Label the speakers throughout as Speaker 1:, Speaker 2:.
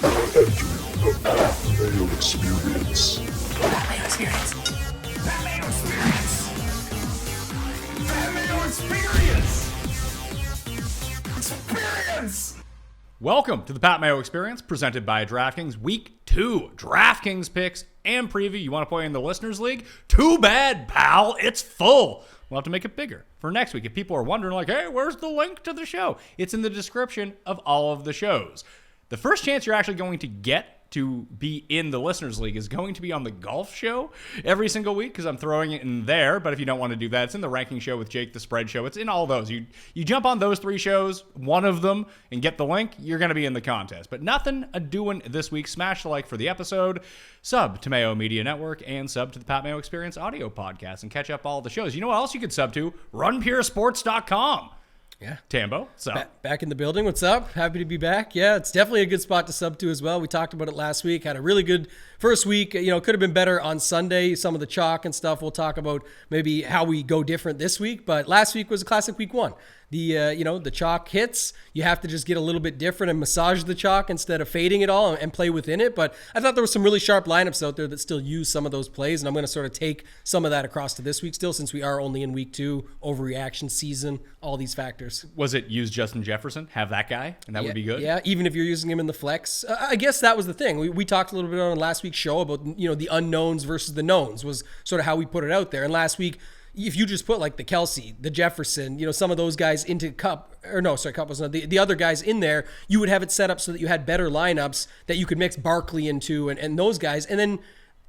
Speaker 1: The Mayo Experience.
Speaker 2: That Mayo Experience. That Mayo Experience. That Mayo Experience. Experience.
Speaker 3: Welcome to the Pat Mayo Experience, presented by DraftKings. Week 2, DraftKings Picks and Preview. You want to play in the Listeners League? Too bad, pal. It's full. We'll have to make it bigger for next week. If people are wondering, like, hey, where's the link to the show? It's in the description of all of the shows. The first chance you're actually going to get to be in the Listeners League is going to be on the golf show every single week, because I'm throwing it in there. But if you don't want to do that, it's in the ranking show with Jake, the spread show. It's in all those. You jump on those 3 shows, one of them, and get the link, you're going to be in the contest. But nothing a-doing this week. Smash the like for the episode, sub to Mayo Media Network, and sub to the Pat Mayo Experience audio podcast, and catch up all the shows. You know what else you could sub to? RunPureSports.com.
Speaker 4: Yeah.
Speaker 3: Tambo, what's up?
Speaker 4: Back in the building. What's up? Happy to be back. Yeah, it's definitely a good spot to sub to as well. We talked about it last week. Had a really good first week. You know, could have been better on Sunday. Some of the chalk and stuff. We'll talk about maybe how we go different this week. But last week was a classic week 1. The chalk hits. You have to just get a little bit different and massage the chalk instead of fading it all and play within it. But I thought there were some really sharp lineups out there that still use some of those plays, and I'm going to sort of take some of that across to this week still, since we are only in week 2, overreaction season, all these factors.
Speaker 3: Was it use Justin Jefferson? Have that guy, and that would be good?
Speaker 4: Yeah, even if you're using him in the flex. I guess that was the thing. We talked a little bit on last week's show about, the unknowns versus the knowns was sort of how we put it out there. And last week, if you just put like the Kelsey, the Jefferson, some of those guys into Cup was not the other guys in there, you would have it set up so that you had better lineups that you could mix Barkley into and those guys. And then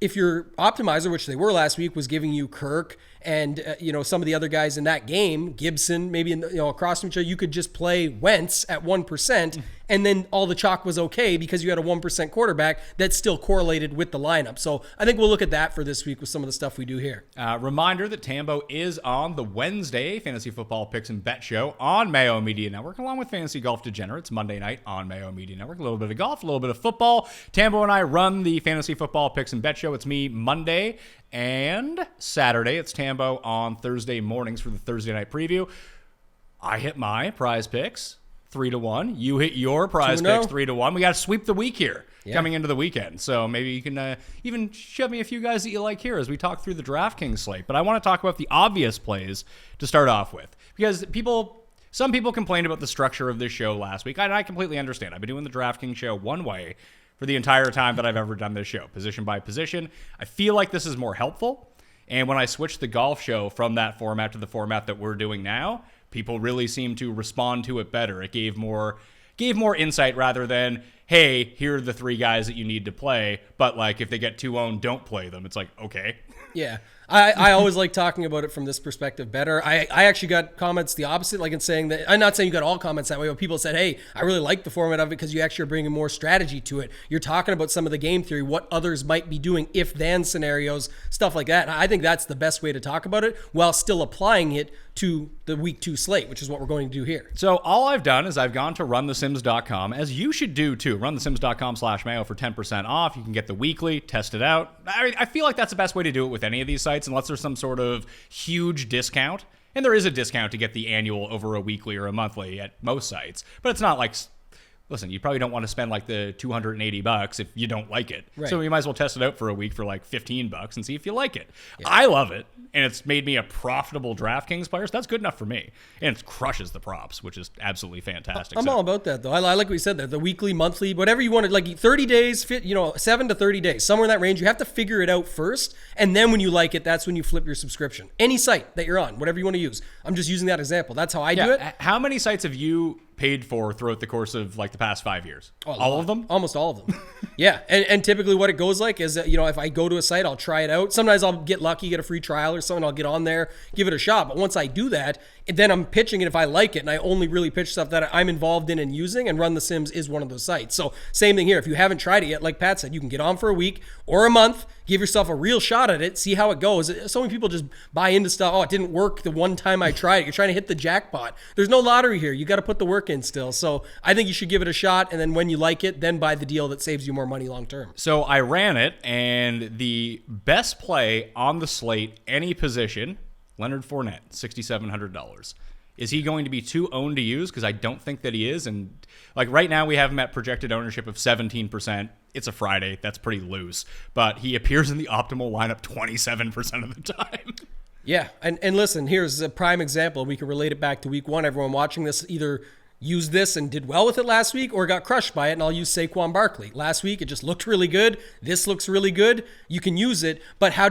Speaker 4: if your optimizer, which they were last week, was giving you Kirk and some of the other guys in that game, Gibson, maybe across from each other, you could just play Wentz at 1%, and then all the chalk was okay because you had a 1% quarterback that still correlated with the lineup. So I think we'll look at that for this week with some of the stuff we do here.
Speaker 3: Reminder that Tambo is on the Wednesday Fantasy Football Picks and Bet Show on Mayo Media Network, along with Fantasy Golf Degenerates Monday night on Mayo Media Network. A little bit of golf, a little bit of football. Tambo and I run the Fantasy Football Picks and Bet Show. It's me Monday and Saturday. It's Tambo on Thursday mornings for the Thursday night preview. I hit my prize picks 3-1. You hit your prize picks 3-1. We got to sweep the week here coming into the weekend. So maybe you can even shove me a few guys that you like here as we talk through the DraftKings slate. But I want to talk about the obvious plays to start off with, because some people complained about the structure of this show last week, and I completely understand. I've been doing the DraftKings show one way for the entire time that I've ever done this show, position by position. I feel like this is more helpful. And when I switched the golf show from that format to the format that we're doing now, people really seem to respond to it better. It gave more insight rather than, hey, here are the 3 guys that you need to play, but like if they get 2-owned, don't play them. It's like, okay.
Speaker 4: Yeah. I always like talking about it from this perspective better. I actually got comments the opposite, like in saying that, I'm not saying you got all comments that way, but people said, hey, I really like the format of it because you actually are bringing more strategy to it. You're talking about some of the game theory, what others might be doing, if-then scenarios, stuff like that. And I think that's the best way to talk about it while still applying it to the week 2 slate, which is what we're going to do here.
Speaker 3: So all I've done is I've gone to runthesims.com, as you should do too. Runthesims.com/Mayo for 10% off. You can get the weekly, test it out. I feel like that's the best way to do it with any of these sites, unless there's some sort of huge discount. And there is a discount to get the annual over a weekly or a monthly at most sites. But it's not like, listen, you probably don't want to spend like the $280 if you don't like it.
Speaker 4: Right.
Speaker 3: So you might as well test it out for a week for like $15 and see if you like it. Yeah. I love it, and it's made me a profitable DraftKings player, so that's good enough for me. And it crushes the props, which is absolutely fantastic.
Speaker 4: I'm all about that, though. I like what you said there. The weekly, monthly, whatever you want, like 30 days, 7 to 30 days, somewhere in that range. You have to figure it out first, and then when you like it, that's when you flip your subscription. Any site that you're on, whatever you want to use. I'm just using that example. That's how I do it.
Speaker 3: How many sites have you paid for throughout the course of like the past 5 years? All of them?
Speaker 4: Almost all of them. Yeah. And typically what it goes like is, if I go to a site, I'll try it out. Sometimes I'll get lucky, get a free trial or something. I'll get on there, give it a shot. But once I do that, then I'm pitching it if I like it. And I only really pitch stuff that I'm involved in and using, and Run the Sims is one of those sites. So same thing here. If you haven't tried it yet, like Pat said, you can get on for a week or a month, give yourself a real shot at it, see how it goes. So many people just buy into stuff. Oh, it didn't work the one time I tried it. You're trying to hit the jackpot. There's no lottery here. You got to put the work in still. So I think you should give it a shot, and then when you like it, then buy the deal that saves you more money long term.
Speaker 3: So I ran it, and the best play on the slate, any position, Leonard Fournette, $6,700. Is he going to be too owned to use? Because I don't think that he is. And like right now we have him at projected ownership of 17%. It's a Friday. That's pretty loose. But he appears in the optimal lineup 27% of the time.
Speaker 4: Yeah, and listen, here's a prime example. We can relate it back to week one. Everyone watching this either used this and did well with it last week or got crushed by it, and I'll use Saquon Barkley. Last week, it just looked really good. This looks really good. You can use it, but how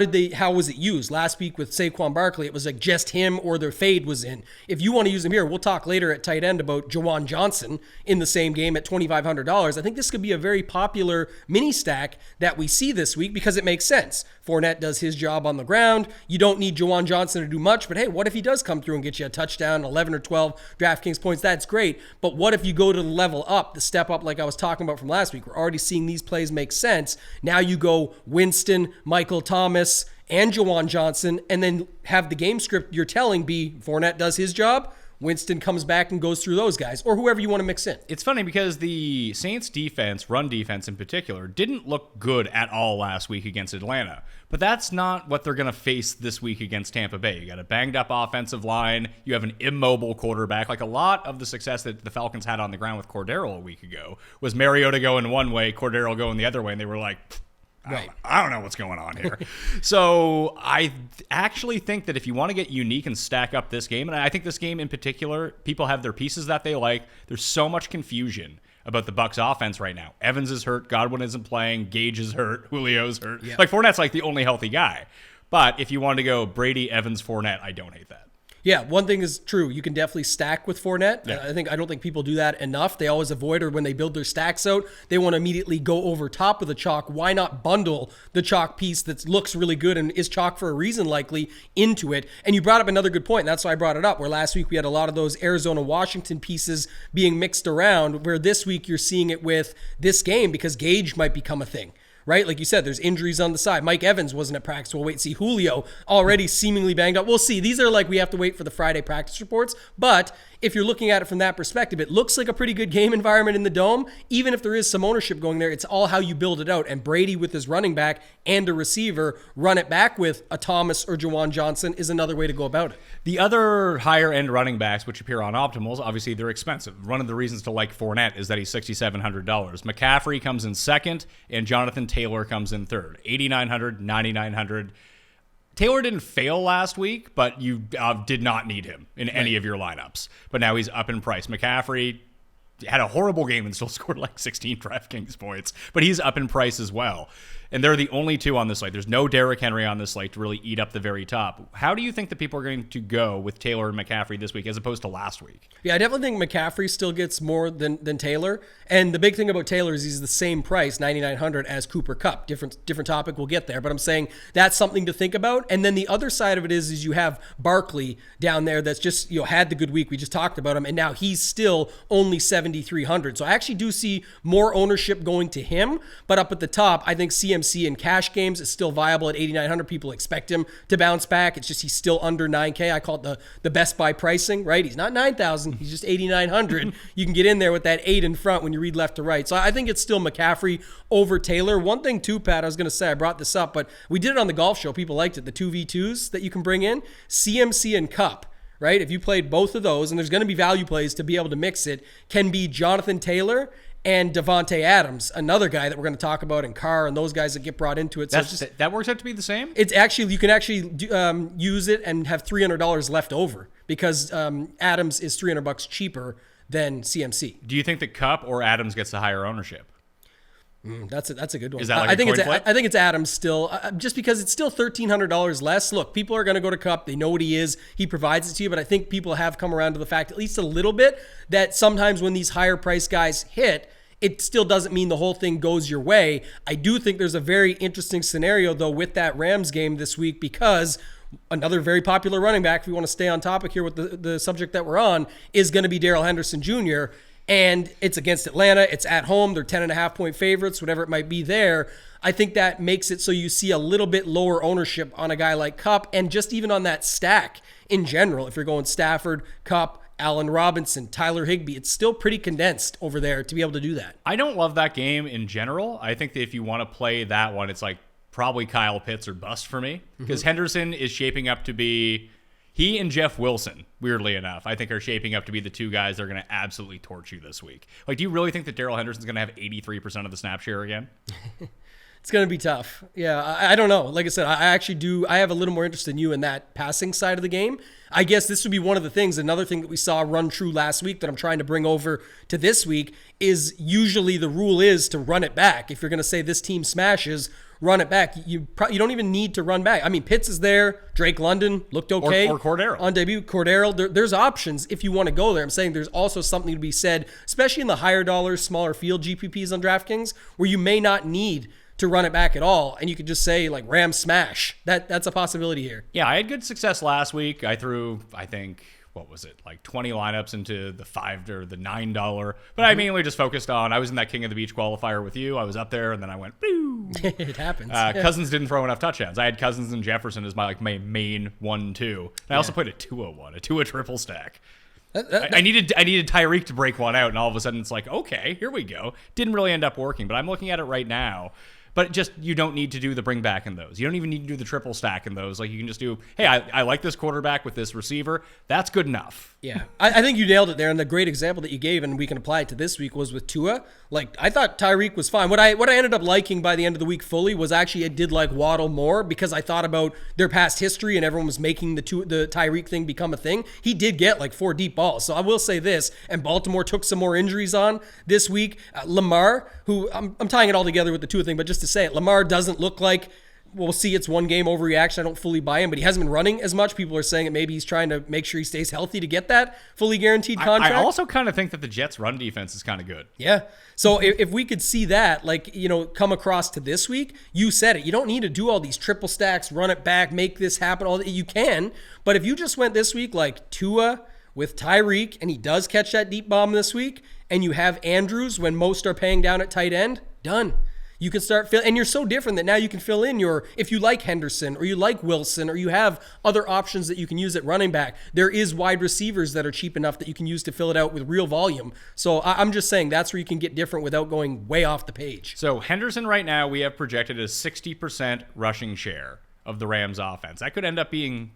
Speaker 4: was it used? Last week with Saquon Barkley, it was like just him or their fade was in. If you want to use him here, we'll talk later at tight end about Jawan Johnson in the same game at $2,500. I think this could be a very popular mini stack that we see this week because it makes sense. Fournette does his job on the ground. You don't need Jawan Johnson to do much, but hey, what if he does come through and get you a touchdown, 11 or 12 DraftKings points? That's great. But what if you go to the level up, the step up like I was talking about from last week? We're already seeing these plays make sense. Now you go Winston, Michael Thomas, and Jawan Johnson, and then have the game script you're telling be Fournette does his job, Winston comes back and goes through those guys, or whoever you want to mix in.
Speaker 3: It's funny because the Saints defense, run defense in particular, didn't look good at all last week against Atlanta. But that's not what they're going to face this week against Tampa Bay. You got a banged up offensive line. You have an immobile quarterback. Like a lot of the success that the Falcons had on the ground with Cordero a week ago was Mariota going one way, Cordero going the other way, and they were like, I don't know what's going on here. So I actually think that if you want to get unique and stack up this game, and I think this game in particular, people have their pieces that they like. There's so much confusion about the Bucs offense right now. Evans is hurt. Godwin isn't playing. Gage is hurt. Julio's hurt. Yeah. Like Fournette's like the only healthy guy. But if you want to go Brady, Evans, Fournette, I don't hate that.
Speaker 4: Yeah, one thing is true. You can definitely stack with Fournette.
Speaker 3: Yeah.
Speaker 4: I don't think people do that enough. They always avoid, or when they build their stacks out, they want to immediately go over top of the chalk. Why not bundle the chalk piece that looks really good and is chalk for a reason likely into it? And you brought up another good point. And that's why I brought it up, where last week we had a lot of those Arizona-Washington pieces being mixed around, where this week you're seeing it with this game because Gage might become a thing. Right? Like you said, there's injuries on the side. Mike Evans wasn't at practice. We'll wait and see. Julio already seemingly banged up. We'll see. These are like we have to wait for the Friday practice reports. But if you're looking at it from that perspective, it looks like a pretty good game environment in the Dome. Even if there is some ownership going there, it's all how you build it out. And Brady with his running back and a receiver, run it back with a Thomas or Jawan Johnson is another way to go about it.
Speaker 3: The other higher-end running backs, which appear on optimals, obviously they're expensive. One of the reasons to like Fournette is that he's $6,700. McCaffrey comes in second, and Jonathan Taylor comes in third. $8,900, $9,900. Taylor didn't fail last week, but you did not need him in any of your lineups. But now he's up in price. McCaffrey had a horrible game and still scored like 16 DraftKings points, but he's up in price as well. And they're the only two on this slate. There's no Derrick Henry on this slate to really eat up the very top. How do you think that people are going to go with Taylor and McCaffrey this week as opposed to last week?
Speaker 4: Yeah, I definitely think McCaffrey still gets more than Taylor. And the big thing about Taylor is he's the same price, $9,900, as Cooper Kupp. Different topic, we'll get there. But I'm saying that's something to think about. And then the other side of it is you have Barkley down there that's just had the good week. We just talked about him. And now he's still only $7,300. So I actually do see more ownership going to him. But up at the top, I think CMC in cash games is still viable at $8,900. People expect him to bounce back. It's just he's still under $9,000. I call it the Best Buy pricing, right? He's not $9,000. He's just $8,900. You can get in there with that 8 in front when you read left to right. So I think it's still McCaffrey over Taylor. One thing too, Pat, I was going to say, I brought this up, but we did it on the golf show. People liked it. The 2v2s that you can bring in, CMC and Kupp. Right? If you played both of those, and there's going to be value plays to be able to mix it, can be Jonathan Taylor and Devontae Adams, another guy that we're going to talk about in Carr and those guys that get brought into it. So
Speaker 3: that works out to be the same?
Speaker 4: It's actually, you can actually use it and have $300 left over because Adams is $300 cheaper than CMC.
Speaker 3: Do you think that Kupp or Adams gets the higher ownership?
Speaker 4: That's a good one.
Speaker 3: Is that like
Speaker 4: I think
Speaker 3: a coin flip?
Speaker 4: I think it's Adams still, just because it's still $1,300 less. Look, people are going to go to Kupp. They know what he is. He provides it to you. But I think people have come around to the fact, at least a little bit, that sometimes when these higher price guys hit, it still doesn't mean the whole thing goes your way. I do think there's a very interesting scenario, though, with that Rams game this week, because another very popular running back, if we want to stay on topic here with the subject that we're on, is going to be Darrell Henderson Jr., and it's against Atlanta. It's at home. They're 10.5-point favorites, whatever it might be there. I think that makes it so you see a little bit lower ownership on a guy like Kupp, and just even on that stack in general. If you're going Stafford, Kupp, Allen Robinson, Tyler Higbee, it's still pretty condensed over there to be able to do that.
Speaker 3: I don't love that game in general. I think that if you want to play that one, it's like probably Kyle Pitts or bust for me, because Henderson is shaping up to be... He and Jeff Wilson, weirdly enough, I think are shaping up to be the two guys that are going to absolutely torch you this week. Like, do you really think that Darrell Henderson's going to have 83% of the snap share again?
Speaker 4: It's going to be tough. Yeah, I don't know. Like I said, I actually do. I have a little more interest than you in that passing side of the game. I guess this would be one of the things. Another thing that we saw run true last week that I'm trying to bring over to this week is usually the rule is to run it back. If you're going to say this team smashes, run it back. You don't even need to run back. I mean, Pitts is there. Drake London looked okay.
Speaker 3: Or Cordero.
Speaker 4: On debut. Cordero. There's options if you want to go there. I'm saying there's also something to be said, especially in the higher dollars, smaller field GPPs on DraftKings, where you may not need to run it back at all, and you could just say like Rams smash. That's a possibility here.
Speaker 3: Yeah, I had good success last week. I threw, I think, what was it, like 20 lineups into the $5 or the $9. But I mainly just focused on, I was in that King of the Beach qualifier with you. I was up there, and then I went, boo.
Speaker 4: It happens.
Speaker 3: Cousins didn't throw enough touchdowns. I had Cousins and Jefferson as my main 1-2. And I also played a Tua one, a Tua triple stack. I needed Tyreek to break one out, and all of a sudden it's like, okay, here we go. Didn't really end up working, but I'm looking at it right now. But just, you don't need to do the bring back in those. You don't even need to do the triple stack in those. Like, you can just do, hey, I like this quarterback with this receiver. That's good enough.
Speaker 4: Yeah, I think you nailed it there. And the great example that you gave, and we can apply it to this week, was with Tua. Like, I thought Tyreek was fine. What I ended up liking by the end of the week fully was actually I did like Waddle more because I thought about their past history and everyone was making the Tyreek thing become a thing. He did get like 4 deep balls. So I will say this, and Baltimore took some more injuries on this week. Lamar, who I'm tying it all together with the Tua thing, but just to say it, Lamar doesn't look like, we'll see, it's one game overreaction. I don't fully buy him, but he hasn't been running as much. People are saying that maybe he's trying to make sure he stays healthy to get that fully guaranteed contract.
Speaker 3: I also kind of think that the Jets' run defense is kind of good.
Speaker 4: Yeah. So if we could see that, like, come across to this week, you said it. You don't need to do all these triple stacks, run it back, make this happen. All that you can, but if you just went this week like Tua with Tyreek, and he does catch that deep bomb this week, and you have Andrews when most are paying down at tight end, done. You can start and you're so different that now you can fill in if you like Henderson or you like Wilson or you have other options that you can use at running back. There is wide receivers that are cheap enough that you can use to fill it out with real volume. So I'm just saying that's where you can get different without going way off the page.
Speaker 3: So Henderson right now we have projected as 60% rushing share of the Rams offense. That could end up be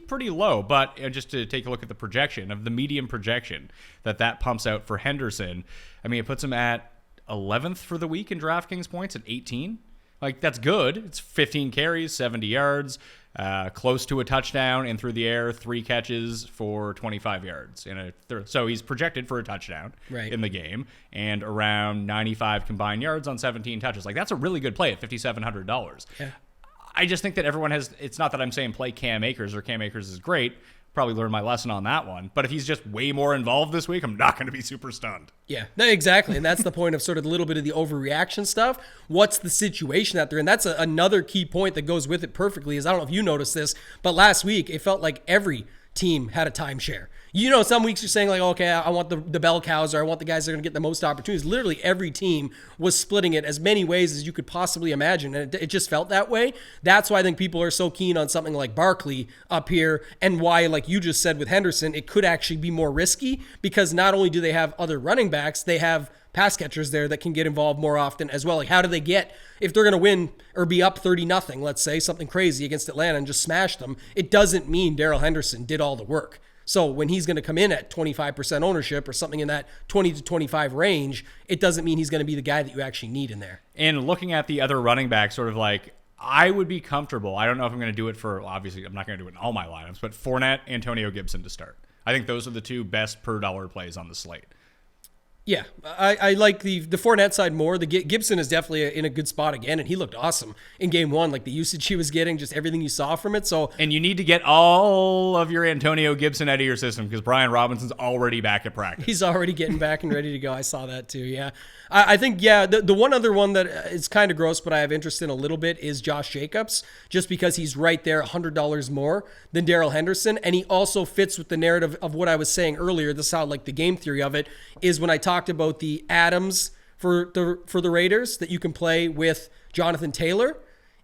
Speaker 3: pretty low, but just to take a look at the projection of the medium projection that pumps out for Henderson, I mean, it puts him at 11th for the week in DraftKings points at 18. Like, that's good. It's 15 carries, 70 yards, close to a touchdown, and through the air, 3 catches for 25 yards. So he's projected for a touchdown in the game and around 95 combined yards on 17 touches. Like, that's a really good play at $5,700. Yeah. I just think that everyone has, it's not that I'm saying play Cam Akers or Cam Akers is great. Probably learned my lesson on that one. But if he's just way more involved this week, I'm not going to be super stunned.
Speaker 4: Yeah, no, exactly. And that's the point of sort of a little bit of the overreaction stuff. What's the situation that they're in? That's another key point that goes with it perfectly is, I don't know if you noticed this, but last week it felt like every team had a timeshare. Some weeks you're saying like, okay, I want the bell cows, or I want the guys that are going to get the most opportunities. Literally every team was splitting it as many ways as you could possibly imagine. And it just felt that way. That's why I think people are so keen on something like Barkley up here, and why, like you just said with Henderson, it could actually be more risky because not only do they have other running backs, they have pass catchers there that can get involved more often as well. Like, how do they get, if they're going to win or be up 30-0, let's say, something crazy against Atlanta and just smash them, it doesn't mean Darrell Henderson did all the work. So when he's going to come in at 25% ownership or something in that 20 to 25 range, it doesn't mean he's going to be the guy that you actually need in there.
Speaker 3: And looking at the other running backs, sort of like, I would be comfortable. I don't know if I'm going to do it for, obviously, I'm not going to do it in all my lineups, but Fournette, Antonio Gibson to start. I think those are the 2 best per dollar plays on the slate.
Speaker 4: Yeah, I like the Fournette side more. The Gibson is definitely in a good spot again, and he looked awesome in game 1. Like, the usage he was getting, just everything you saw from it. So,
Speaker 3: and you need to get all of your Antonio Gibson out of your system because Brian Robinson's already back at practice.
Speaker 4: He's already getting back and ready to go. I saw that too. Yeah, I think the one other one that is kind of gross, but I have interest in a little bit is Josh Jacobs, just because he's right there, $100 more than Darrell Henderson, and he also fits with the narrative of what I was saying earlier. This is how, like, the game theory of it is when I talked about the Adams for the Raiders that you can play with Jonathan Taylor,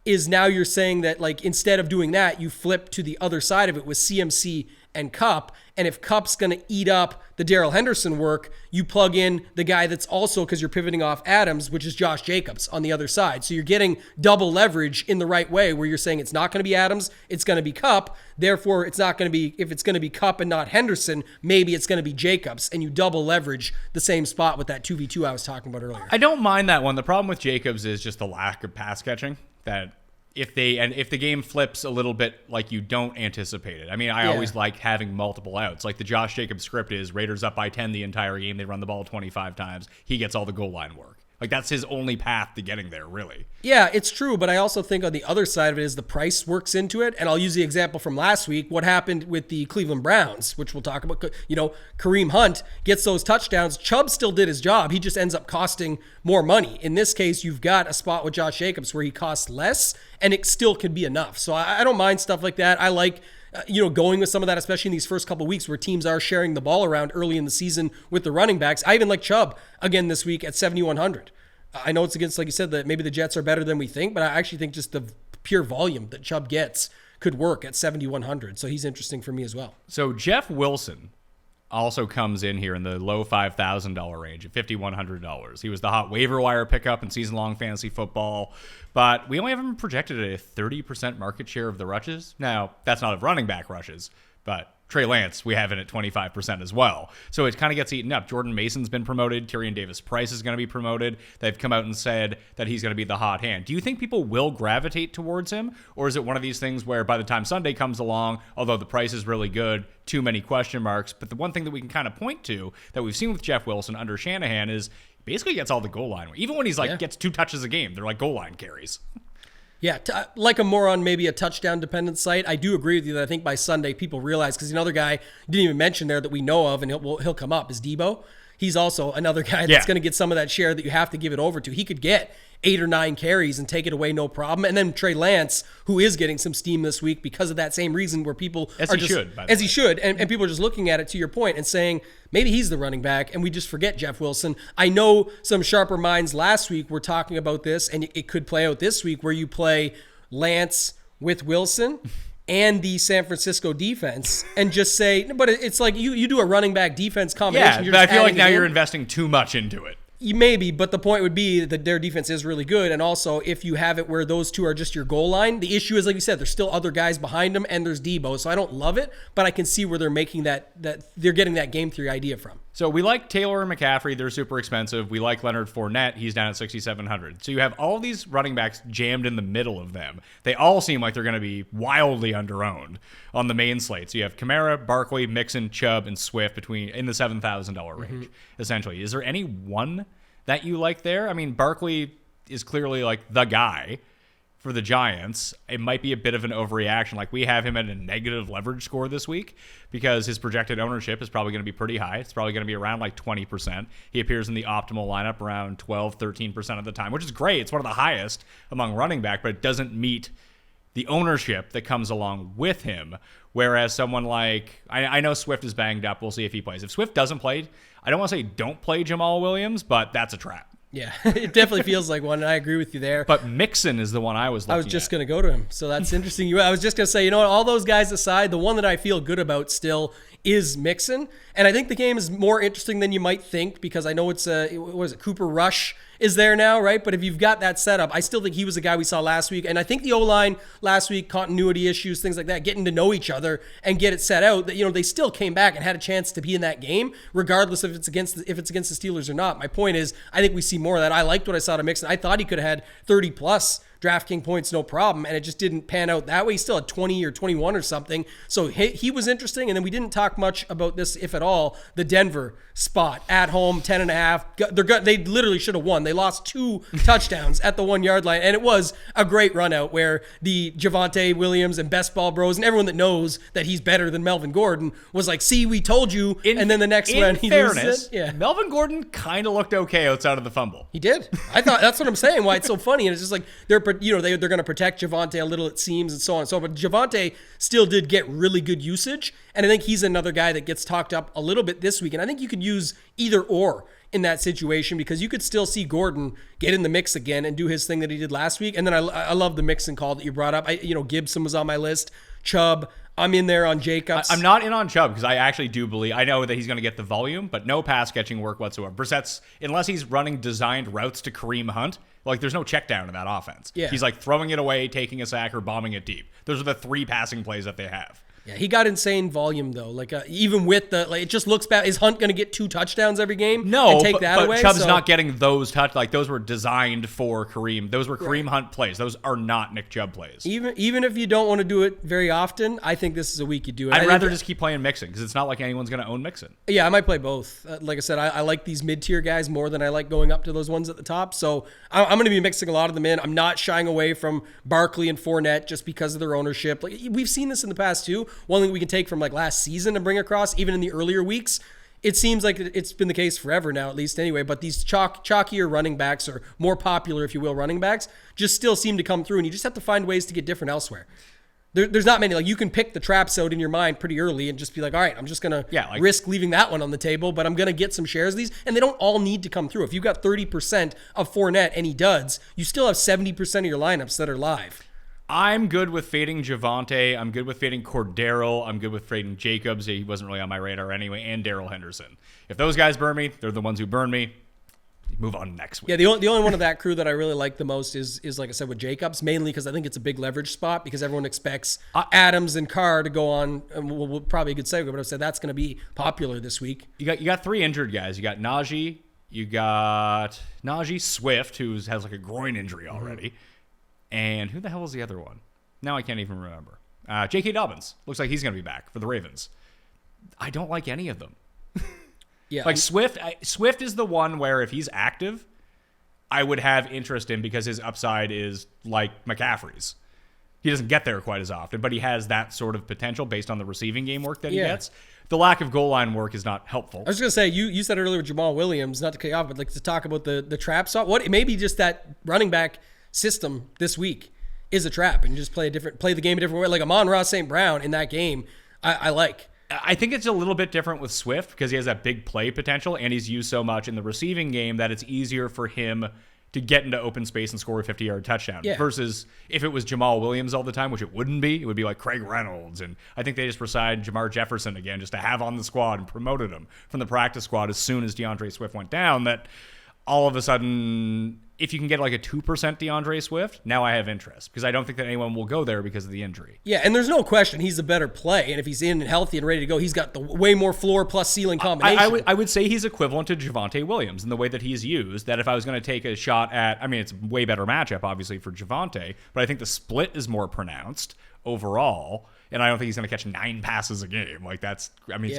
Speaker 4: is now you're saying that, like, instead of doing that, you flip to the other side of it with CMC and Kupp. And if Kupp's going to eat up the Darrell Henderson work, you plug in the guy that's also, because you're pivoting off Adams, which is Josh Jacobs on the other side. So you're getting double leverage in the right way, where you're saying it's not going to be Adams, it's going to be Kupp. Therefore, it's not going to be, if it's going to be Kupp and not Henderson, maybe it's going to be Jacobs, and you double leverage the same spot with that 2v2 I was talking about earlier.
Speaker 3: I don't mind that one. The problem with Jacobs is just the lack of pass catching. That if the game flips a little bit like you don't anticipate it. I mean, I always like having multiple outs. Like the Josh Jacobs script is Raiders up by 10 the entire game. They run the ball 25 times. He gets all the goal line work. Like that's his only path to getting there, really.
Speaker 4: Yeah, it's true, but I also think on the other side of it is the price works into it. And I'll use the example from last week, what happened with the Cleveland Browns, which we'll talk about. You know, Kareem Hunt gets those touchdowns. Chubb still did his job. He just ends up costing more money. In this case, you've got a spot with Josh Jacobs where he costs less, and it still could be enough. So I don't mind stuff like that. I like going with some of that, especially in these first couple of weeks where teams are sharing the ball around early in the season with the running backs. I even like Chubb again this week at 7,100. I know it's against, like you said, that maybe the Jets are better than we think, but I actually think just the pure volume that Chubb gets could work at 7,100. So he's interesting for me as well.
Speaker 3: So Jeff Wilson also comes in here in the low $5,000 range at $5,100. He was the hot waiver wire pickup in season-long fantasy football, but we only have him projected at a 30% market share of the rushes. Now, that's not of running back rushes, but Trey Lance, we have it at 25% as well. So it kind of gets eaten up. Jordan Mason's been promoted. Tyrion Davis-Price is going to be promoted. They've come out and said that he's going to be the hot hand. Do you think people will gravitate towards him? Or is it one of these things where by the time Sunday comes along, although the price is really good, too many question marks? But the one thing that we can kind of point to that we've seen with Jeff Wilson under Shanahan is basically gets all the goal line. Even when he's gets 2 touches a game, they're like goal line carries.
Speaker 4: Yeah, like a more on maybe a touchdown-dependent site. I do agree with you that I think by Sunday people realize, because another guy didn't even mention there that we know of, and he'll come up, is Debo. He's also another guy that's going to get some of that share that you have to give it over to. He could get 8 or 9 carries and take it away no problem. And then Trey Lance, who is getting some steam this week because of that same reason, where people he should, and people are just looking at it, to your point, and saying maybe he's the running back, and we just forget Jeff Wilson. I know some sharper minds last week were talking about this, and it could play out this week where you play Lance with Wilson and the San Francisco defense and just say, but it's like you do a running back defense combination.
Speaker 3: Yeah, but I feel like now you're investing too much into it.
Speaker 4: Maybe, but the point would be that their defense is really good. And also, if you have it where those two are just your goal line, the issue is, like you said, there's still other guys behind them, and there's Debo. So I don't love it, but I can see where they're making that they're getting that game theory idea from.
Speaker 3: So we like Taylor and McCaffrey. They're super expensive. We like Leonard Fournette. He's down at 6,700. So you have all these running backs jammed in the middle of them. They all seem like they're going to be wildly underowned on the main slate. So you have Kamara, Barkley, Mixon, Chubb, and Swift in the $7,000 range, essentially. Is there any one that you like there? I mean, Barkley is clearly like the guy for the Giants. It might be a bit of an overreaction. Like, we have him at a negative leverage score this week because his projected ownership is probably going to be pretty high. It's probably going to be around like 20%. He appears in the optimal lineup around 12, 13% of the time, which is great. It's one of the highest among running back, but it doesn't meet the ownership that comes along with him. Whereas someone like, I know Swift is banged up. We'll see if he plays. If Swift doesn't play, I don't want to say don't play Jamal Williams, but that's a trap.
Speaker 4: Yeah, it definitely feels like one, and I agree with you there.
Speaker 3: But Mixon is the one I was looking at.
Speaker 4: I was just going to go to him, so that's interesting. I was just going to say, all those guys aside, the one that I feel good about still is Mixon. And I think the game is more interesting than you might think, because I know it's Cooper Rush is there now, right? But if you've got that setup, I still think he was a guy we saw last week. And I think the O-line last week, continuity issues, things like that, getting to know each other and get it set out, that they still came back and had a chance to be in that game, regardless if it's against the Steelers or not. My point is, I think we see more of that. I liked what I saw to Mixon. I thought he could have had 30 plus DraftKings points, no problem, and it just didn't pan out that way. He still had 20 or 21 or something. So he was interesting. And then we didn't talk much about this, if at all, the Denver spot at home, 10.5. They literally should have won. They lost 2 touchdowns at the 1 yard line, and it was a great run out where the Javonte Williams and Best Ball Bros and everyone that knows that he's better than Melvin Gordon was like, see, we told you. And then the next one, he loses it. Yeah.
Speaker 3: Melvin Gordon kind of looked okay outside of the fumble.
Speaker 4: He did. I thought that's what I'm saying. Why it's so funny, and it's just like they're going to protect Javonte a little, it seems, and so on and so on. But Javonte still did get really good usage, and I think he's another guy that gets talked up a little bit this week. And I think you could use either or in that situation, because you could still see Gordon get in the mix again and do his thing that he did last week. And then I love the Mixon call that you brought up. Gibson was on my list. Chubb. I'm in there on Jacobs.
Speaker 3: I'm not in on Chubb because I actually do believe, I know that he's going to get the volume, but no pass catching work whatsoever. Brissett's, unless he's running designed routes to Kareem Hunt, like there's no check down in that offense.
Speaker 4: Yeah.
Speaker 3: He's like throwing it away, taking a sack, or bombing it deep. Those are the 3 passing plays that they have.
Speaker 4: Yeah, he got insane volume though. Like even with the it just looks bad. Is Hunt going to get 2 touchdowns every game?
Speaker 3: No,
Speaker 4: and take that
Speaker 3: but
Speaker 4: away.
Speaker 3: Chubb's not getting those like those were designed for Kareem. Those were Kareem Hunt plays. Those are not Nick Chubb plays.
Speaker 4: Even if you don't want to do it very often, I think this is a week you do it.
Speaker 3: I'd rather just keep playing Mixon because it's not like anyone's going to own Mixon.
Speaker 4: Yeah, I might play both. Like I said, I like these mid-tier guys more than I like going up to those ones at the top. So I'm going to be mixing a lot of them in. I'm not shying away from Barkley and Fournette just because of their ownership. Like we've seen this in the past too. One thing we can take from like last season and bring across, even in the earlier weeks, it seems like it's been the case forever now, at least anyway. But these chalkier running backs, or more popular, if you will, running backs, just still seem to come through, and you just have to find ways to get different elsewhere. There's not many. Like you can pick the traps out in your mind pretty early and just be like, all right, I'm just gonna risk leaving that one on the table, but I'm gonna get some shares of these, and they don't all need to come through. If you've got 30% of Fournette and he duds, you still have 70% of your lineups that are live.
Speaker 3: I'm good with fading Javonte. I'm good with fading Cordero. I'm good with fading Jacobs. He wasn't really on my radar anyway, and Darrell Henderson. If those guys burn me, they're the ones who burn me. Move on next week.
Speaker 4: Yeah, the only one of that crew that I really like the most is like I said with Jacobs, mainly because I think it's a big leverage spot because everyone expects Adams and Carr to go on. And we'll probably a good segue, but I said that's going to be popular this week.
Speaker 3: You got 3 injured guys. You got Najee. You got Najee Swift, who has like a groin injury already. Mm-hmm. And who the hell is the other one? Now I can't even remember. J.K. Dobbins. Looks like he's going to be back for the Ravens. I don't like any of them.
Speaker 4: Yeah,
Speaker 3: like Swift is the one where if he's active, I would have interest in because his upside is like McCaffrey's. He doesn't get there quite as often, but he has that sort of potential based on the receiving game work that he gets. The lack of goal line work is not helpful.
Speaker 4: I was going to say, you said earlier with Jamal Williams, not to cut you off, but like to talk about the trap shot. What maybe just that running back system this week is a trap and just play the game a different way. Like Amon-Ra St. Brown in that game, I like.
Speaker 3: I think it's a little bit different with Swift because he has that big play potential and he's used so much in the receiving game that it's easier for him to get into open space and score a 50-yard touchdown.
Speaker 4: Yeah.
Speaker 3: Versus if it was Jamal Williams all the time, which it wouldn't be, it would be like Craig Reynolds. And I think they just signed Jamar Jefferson again just to have on the squad and promoted him from the practice squad as soon as DeAndre Swift went down, that all of a sudden, if you can get like a 2% DeAndre Swift, now I have interest because I don't think that anyone will go there because of the injury.
Speaker 4: Yeah, and there's no question he's a better play. And if he's in and healthy and ready to go, he's got the way more floor plus ceiling combination.
Speaker 3: I would say he's equivalent to Javonte Williams in the way that he's used, that if I was going to take a shot at, I mean, it's a way better matchup, obviously, for Javonte, but I think the split is more pronounced overall. And I don't think he's going to catch 9 passes a game. Like it's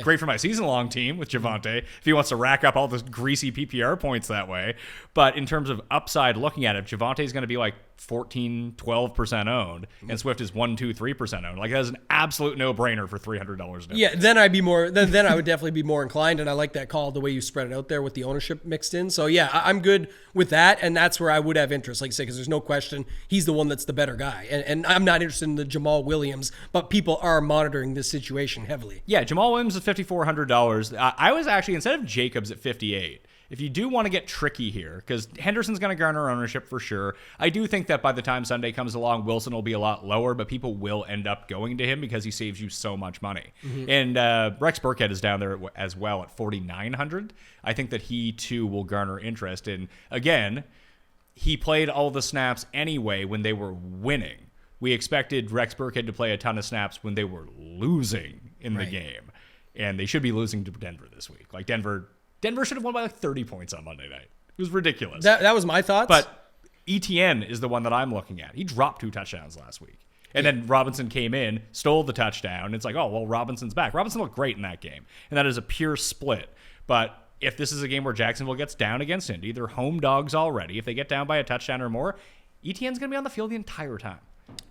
Speaker 3: great for my season-long team with Javonte if he wants to rack up all the greasy PPR points that way. But in terms of upside, looking at it, Javonte is going to be like 14, 12% owned, and Swift is 1, 2, 3% owned. Like that's an absolute no-brainer for $300 difference.
Speaker 4: Yeah, then I'd be more. Then I would definitely be more inclined, and I like that call the way you spread it out there with the ownership mixed in. So yeah, I'm good with that, and that's where I would have interest, like you say, because there's no question he's the one that's the better guy, and I'm not interested in the Jamal Williams, but people are monitoring this situation heavily.
Speaker 3: Yeah, Jamal Williams is $5,400. I was actually, instead of Jacobs at 58. If you do want to get tricky here, because Henderson's going to garner ownership for sure, I do think that by the time Sunday comes along, Wilson will be a lot lower, but people will end up going to him because he saves you so much money. Mm-hmm. And Rex Burkhead is down there as well at $4,900. I think that he too will garner interest. And again, he played all the snaps anyway when they were winning. We expected Rex Burkhead to play a ton of snaps when they were losing in the game. And they should be losing to Denver this week. Like Denver should have won by like 30 points on Monday night. It was ridiculous.
Speaker 4: That was my thoughts.
Speaker 3: But ETN is the one that I'm looking at. He dropped 2 touchdowns last week. And then Robinson came in, stole the touchdown. It's like, oh, well, Robinson's back. Robinson looked great in that game. And that is a pure split. But if this is a game where Jacksonville gets down against Indy, they're home dogs already. If they get down by a touchdown or more, ETN's going to be on the field the entire time.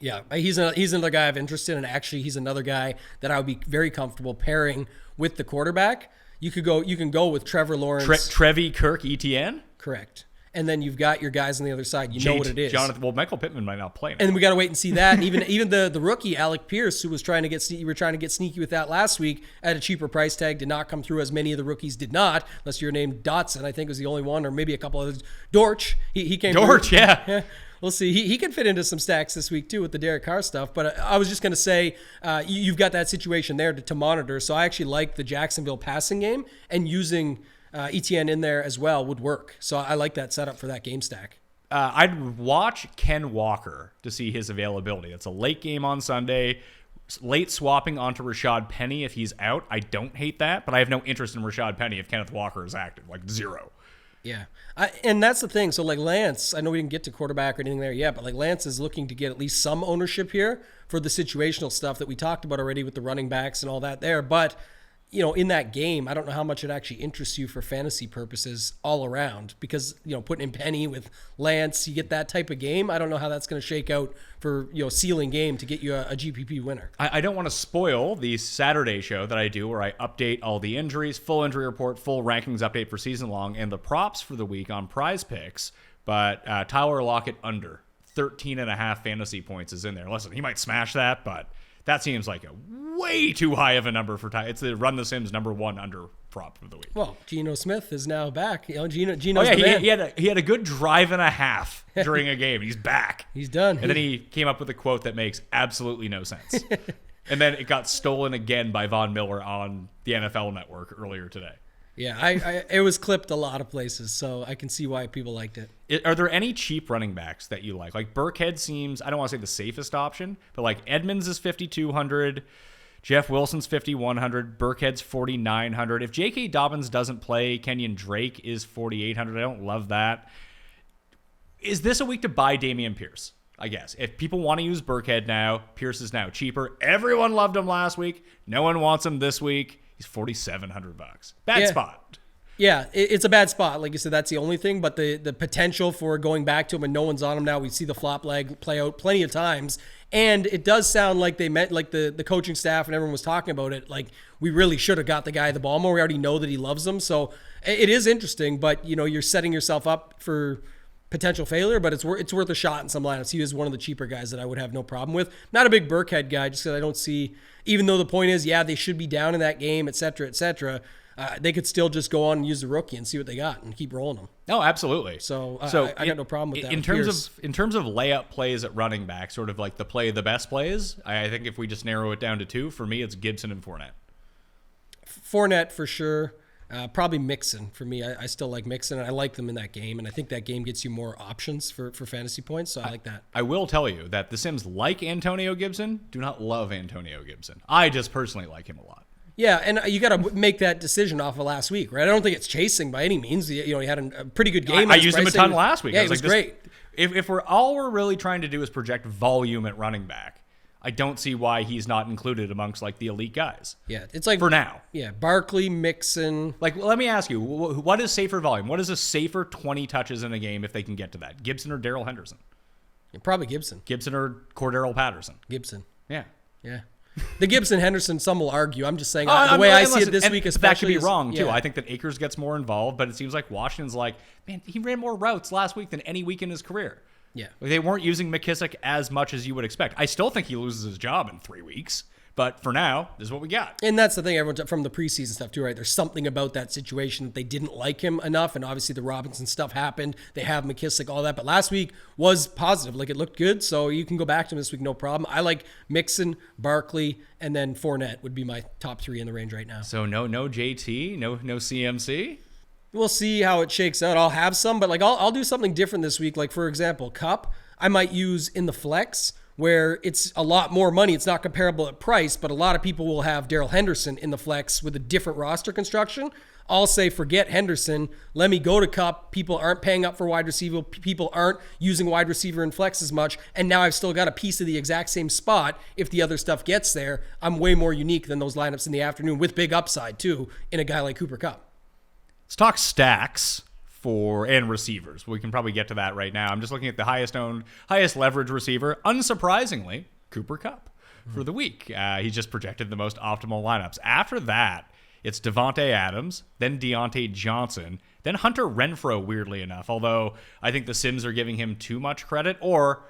Speaker 4: Yeah, he's another guy I've interested in. And actually, he's another guy that I would be very comfortable pairing with the quarterback. You can go with Trevor Lawrence.
Speaker 3: Trevi, Kirk, ETN?
Speaker 4: Correct. And then you've got your guys on the other side. You know what it is.
Speaker 3: Michael Pittman might not play now.
Speaker 4: And we got to wait and see that. And even the rookie, Alec Pierce, who was trying to get sneaky with that last week at a cheaper price tag, did not come through, as many of the rookies did not, unless you're named Dotson, I think was the only one, or maybe a couple others. Dortch, he came
Speaker 3: Dortch,
Speaker 4: through.
Speaker 3: yeah.
Speaker 4: We'll see. He can fit into some stacks this week too with the Derek Carr stuff. But I was just going to say, you've got that situation there to monitor. So I actually like the Jacksonville passing game, and using ETN in there as well would work. So I like that setup for that game stack.
Speaker 3: I'd watch Ken Walker to see his availability. It's a late game on Sunday. Late swapping onto Rashad Penny if he's out. I don't hate that, but I have no interest in Rashad Penny if Kenneth Walker is active. Like, zero.
Speaker 4: Yeah. And that's the thing. So, like, Lance, I know we didn't get to quarterback or anything there yet, but, like, Lance is looking to get at least some ownership here for the situational stuff that we talked about already with the running backs and all that there. But, you know, in that game, I don't know how much it actually interests you for fantasy purposes all around, because, you know, putting in Penny with Lance, you get that type of game. I don't know how that's going to shake out for, you know, ceiling game to get you a GPP winner.
Speaker 3: I don't want to spoil the Saturday show that I do where I update all the injuries, full injury report, full rankings update for season long, and the props for the week on Prize Picks. But Tyler Lockett under 13.5 fantasy points is in there. Listen, he might smash that, but that seems like a way too high of a number for Ty. It's the Run the Sims #1 under prop of the week.
Speaker 4: Well, Geno Smith is now back. You know, Geno's
Speaker 3: he had a good drive and a half during a game. He's back.
Speaker 4: He's done.
Speaker 3: And then he came up with a quote that makes absolutely no sense. And then it got stolen again by Von Miller on the NFL Network earlier today.
Speaker 4: Yeah, it was clipped a lot of places, so I can see why people liked it.
Speaker 3: Are there any cheap running backs that you like? Like, Burkhead seems, I don't want to say the safest option, but like Edmonds is 5,200, Jeff Wilson's 5,100, Burkhead's 4,900. If J.K. Dobbins doesn't play, Kenyon Drake is 4,800. I don't love that. Is this a week to buy Dameon Pierce? I guess. If people want to use Burkhead now, Pierce is now cheaper. Everyone loved him last week. No one wants him this week. He's $4,700. Bad spot.
Speaker 4: Yeah, it's a bad spot. Like you said, that's the only thing. But the potential for going back to him and no one's on him now, we see the flop leg play out plenty of times. And it does sound like they meant, like the coaching staff and everyone was talking about it, like we really should have got the guy the ball more. We already know that he loves them. So it is interesting, but you know, you're setting yourself up for potential failure, but it's worth a shot in some lineups. He is one of the cheaper guys that I would have no problem with. Not a big Burkhead guy, just because I don't see, even though the point is, yeah, they should be down in that game, et cetera, they could still just go on and use the rookie and see what they got and keep rolling them.
Speaker 3: Oh, absolutely.
Speaker 4: So I got no problem with that.
Speaker 3: In terms of layup plays at running back, sort of like the best plays, I think if we just narrow it down to two, for me, it's Gibson and Fournette.
Speaker 4: Fournette for sure. Probably Mixon for me. I still like Mixon, and I like them in that game, and I think that game gets you more options for fantasy points, so I like that. I
Speaker 3: will tell you that the Sims like Antonio Gibson, do not love Antonio Gibson. I just personally like him a lot.
Speaker 4: Yeah, and you got to make that decision off of last week, right? I don't think it's chasing by any means. You know, he had a pretty good game.
Speaker 3: I used him a ton last week.
Speaker 4: Yeah, he was great.
Speaker 3: If we're really trying to do is project volume at running back, I don't see why he's not included amongst like the elite guys.
Speaker 4: Yeah, it's like
Speaker 3: for now.
Speaker 4: Yeah, Barkley, Mixon.
Speaker 3: Like, let me ask you, what is safer volume? What is a safer 20 touches in a game if they can get to that? Gibson or Darrell Henderson?
Speaker 4: Yeah, probably Gibson.
Speaker 3: Gibson or Cordero Patterson?
Speaker 4: Gibson.
Speaker 3: Yeah.
Speaker 4: The Gibson Henderson, some will argue. I'm just saying the way I see it this week, especially.
Speaker 3: That could be wrong too. I think that Akers gets more involved, but it seems like Washington's like, man, he ran more routes last week than any week in his career.
Speaker 4: Yeah.
Speaker 3: They weren't using McKissick as much as you would expect. I still think he loses his job in 3 weeks, but for now, this is what we got.
Speaker 4: And that's the thing, everyone from the preseason stuff too, right? There's something about that situation that they didn't like him enough, and obviously the Robinson stuff happened. They have McKissick, all that, but last week was positive. Like, it looked good, so you can go back to him this week, no problem. I like Mixon, Barkley, and then Fournette would be my top 3 in the range right now.
Speaker 3: So no JT, no CMC?
Speaker 4: We'll see how it shakes out. I'll have some, but like I'll do something different this week. Like, for example, Cup, I might use in the flex where it's a lot more money. It's not comparable at price, but a lot of people will have Darrell Henderson in the flex with a different roster construction. I'll say, forget Henderson. Let me go to Cup. People aren't paying up for wide receiver. People aren't using wide receiver and flex as much. And now I've still got a piece of the exact same spot. If the other stuff gets there, I'm way more unique than those lineups in the afternoon with big upside too in a guy like Cooper Kupp.
Speaker 3: Let's talk stacks and receivers. We can probably get to that right now. I'm just looking at the highest leverage receiver. Unsurprisingly, Cooper Kupp for the week. He's just projected the most optimal lineups. After that, it's Devontae Adams, then Deontay Johnson, then Hunter Renfrow, weirdly enough, although I think the Sims are giving him too much credit, or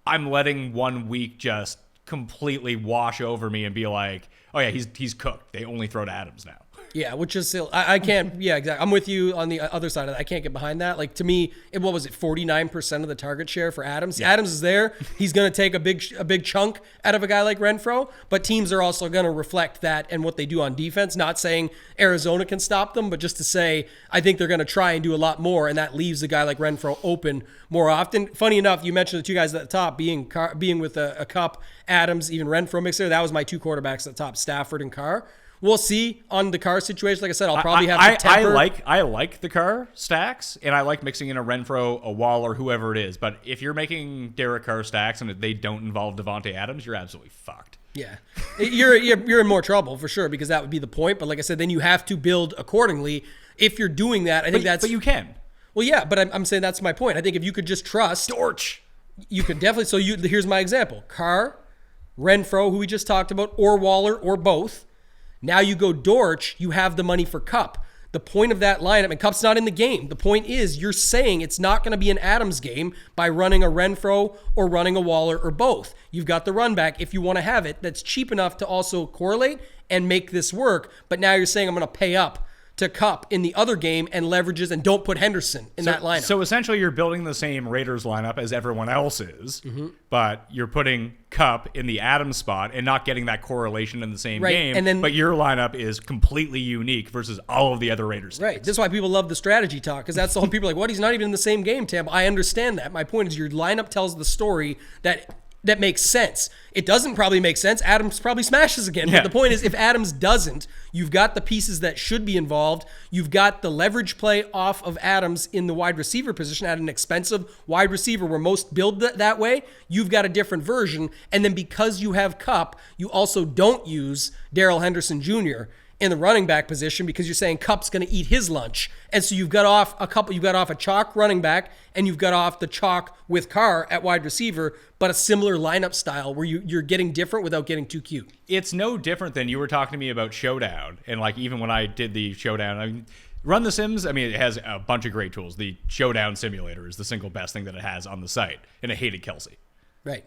Speaker 3: I'm letting 1 week just completely wash over me and be like, oh yeah, he's cooked. They only throw to Adams now.
Speaker 4: Yeah, which is still, I can't, yeah, exactly. I'm with you on the other side of that. I can't get behind that. Like, to me, what was it, 49% of the target share for Adams? Yeah. Adams is there. He's going to take a big chunk out of a guy like Renfroe, but teams are also going to reflect that and what they do on defense. Not saying Arizona can stop them, but just to say, I think they're going to try and do a lot more, and that leaves a guy like Renfroe open more often. Funny enough, you mentioned the two guys at the top being with a Cup, Adams, even Renfroe mixed there. That was my two quarterbacks at the top, Stafford and Carr. We'll see on the Carr situation. Like I said, I'll probably have to temper.
Speaker 3: I like the Carr stacks, and I like mixing in a Renfroe, a Wall, or whoever it is. But if you're making Derek Carr stacks and they don't involve Devontae Adams, you're absolutely fucked.
Speaker 4: Yeah, you're in more trouble for sure, because that would be the point. But like I said, then you have to build accordingly. If you're doing that, I think
Speaker 3: But you can.
Speaker 4: Well, yeah, but I'm saying that's my point. I think if you could just trust
Speaker 3: Dortch,
Speaker 4: you could definitely. So here's my example: Carr, Renfroe, who we just talked about, or Waller, or both. Now you go Dortch, you have the money for Cup. The point of that lineup, and Cup's not in the game. The point is you're saying it's not going to be an Adams game by running a Renfroe or running a Waller or both. You've got the run back if you want to have it. That's cheap enough to also correlate and make this work. But now you're saying I'm going to pay up to Cup in the other game and leverages and don't put Henderson in that lineup.
Speaker 3: So essentially you're building the same Raiders lineup as everyone else is, but you're putting Cup in the Adams spot and not getting that correlation in the same game. And then, but your lineup is completely unique versus all of the other Raiders.
Speaker 4: Right. This is why people love the strategy talk, because that's the whole people are like, what? He's not even in the same game, Tam. I understand that. My point is your lineup tells the story that makes sense. It doesn't probably make sense. Adams probably smashes again.
Speaker 3: Yeah.
Speaker 4: But the point is, if Adams doesn't, you've got the pieces that should be involved. You've got the leverage play off of Adams in the wide receiver position at an expensive wide receiver where most build that way. You've got a different version. And then because you have Cup, you also don't use Darrell Henderson Jr. in the running back position because you're saying Cup's going to eat his lunch. And so you've got off a chalk running back and you've got off the chalk with Carr at wide receiver, but a similar lineup style where you're getting different without getting too cute.
Speaker 3: It's no different than you were talking to me about Showdown. And like, even when I did the Showdown, I mean, Run the Sims, I mean, it has a bunch of great tools. The Showdown simulator is the single best thing that it has on the site. And I hated Kelsey.
Speaker 4: Right.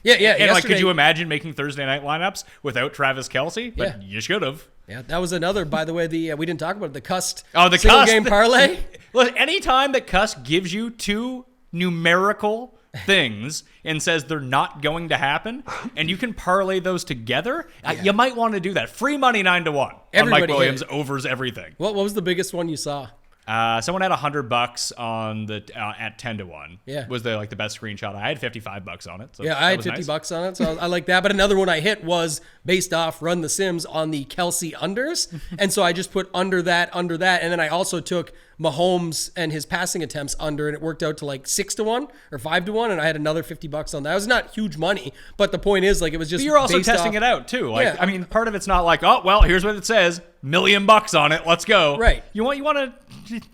Speaker 4: Yeah.
Speaker 3: And like, could you imagine making Thursday night lineups without Travis Kelsey? But you should have.
Speaker 4: Yeah, that was another, by the way, we didn't talk about it, the Cust
Speaker 3: the
Speaker 4: single
Speaker 3: Cust
Speaker 4: game parlay.
Speaker 3: Look, anytime that Cust gives you two numerical things and says they're not going to happen, and you can parlay those together, you might want to do that. Free money 9-1 on Mike Williams overs everything.
Speaker 4: What was the biggest one you saw?
Speaker 3: Someone had $100 on the at 10-1.
Speaker 4: Yeah,
Speaker 3: was the best screenshot. I had $55 on it. So
Speaker 4: I had $50 on it, so I like that. But another one I hit was based off Run the Sims on the Kelsey unders, and so I just put under that, and then I also took Mahomes and his passing attempts under, and it worked out to like 6-1 or 5-1, and I had another $50 on that. It was not huge money, but the point is, like, it was just. But
Speaker 3: you're also testing it out too. Like, I mean, part of it's not like, oh well, here's what it says, $1 million on it, let's go.
Speaker 4: Right.
Speaker 3: You want to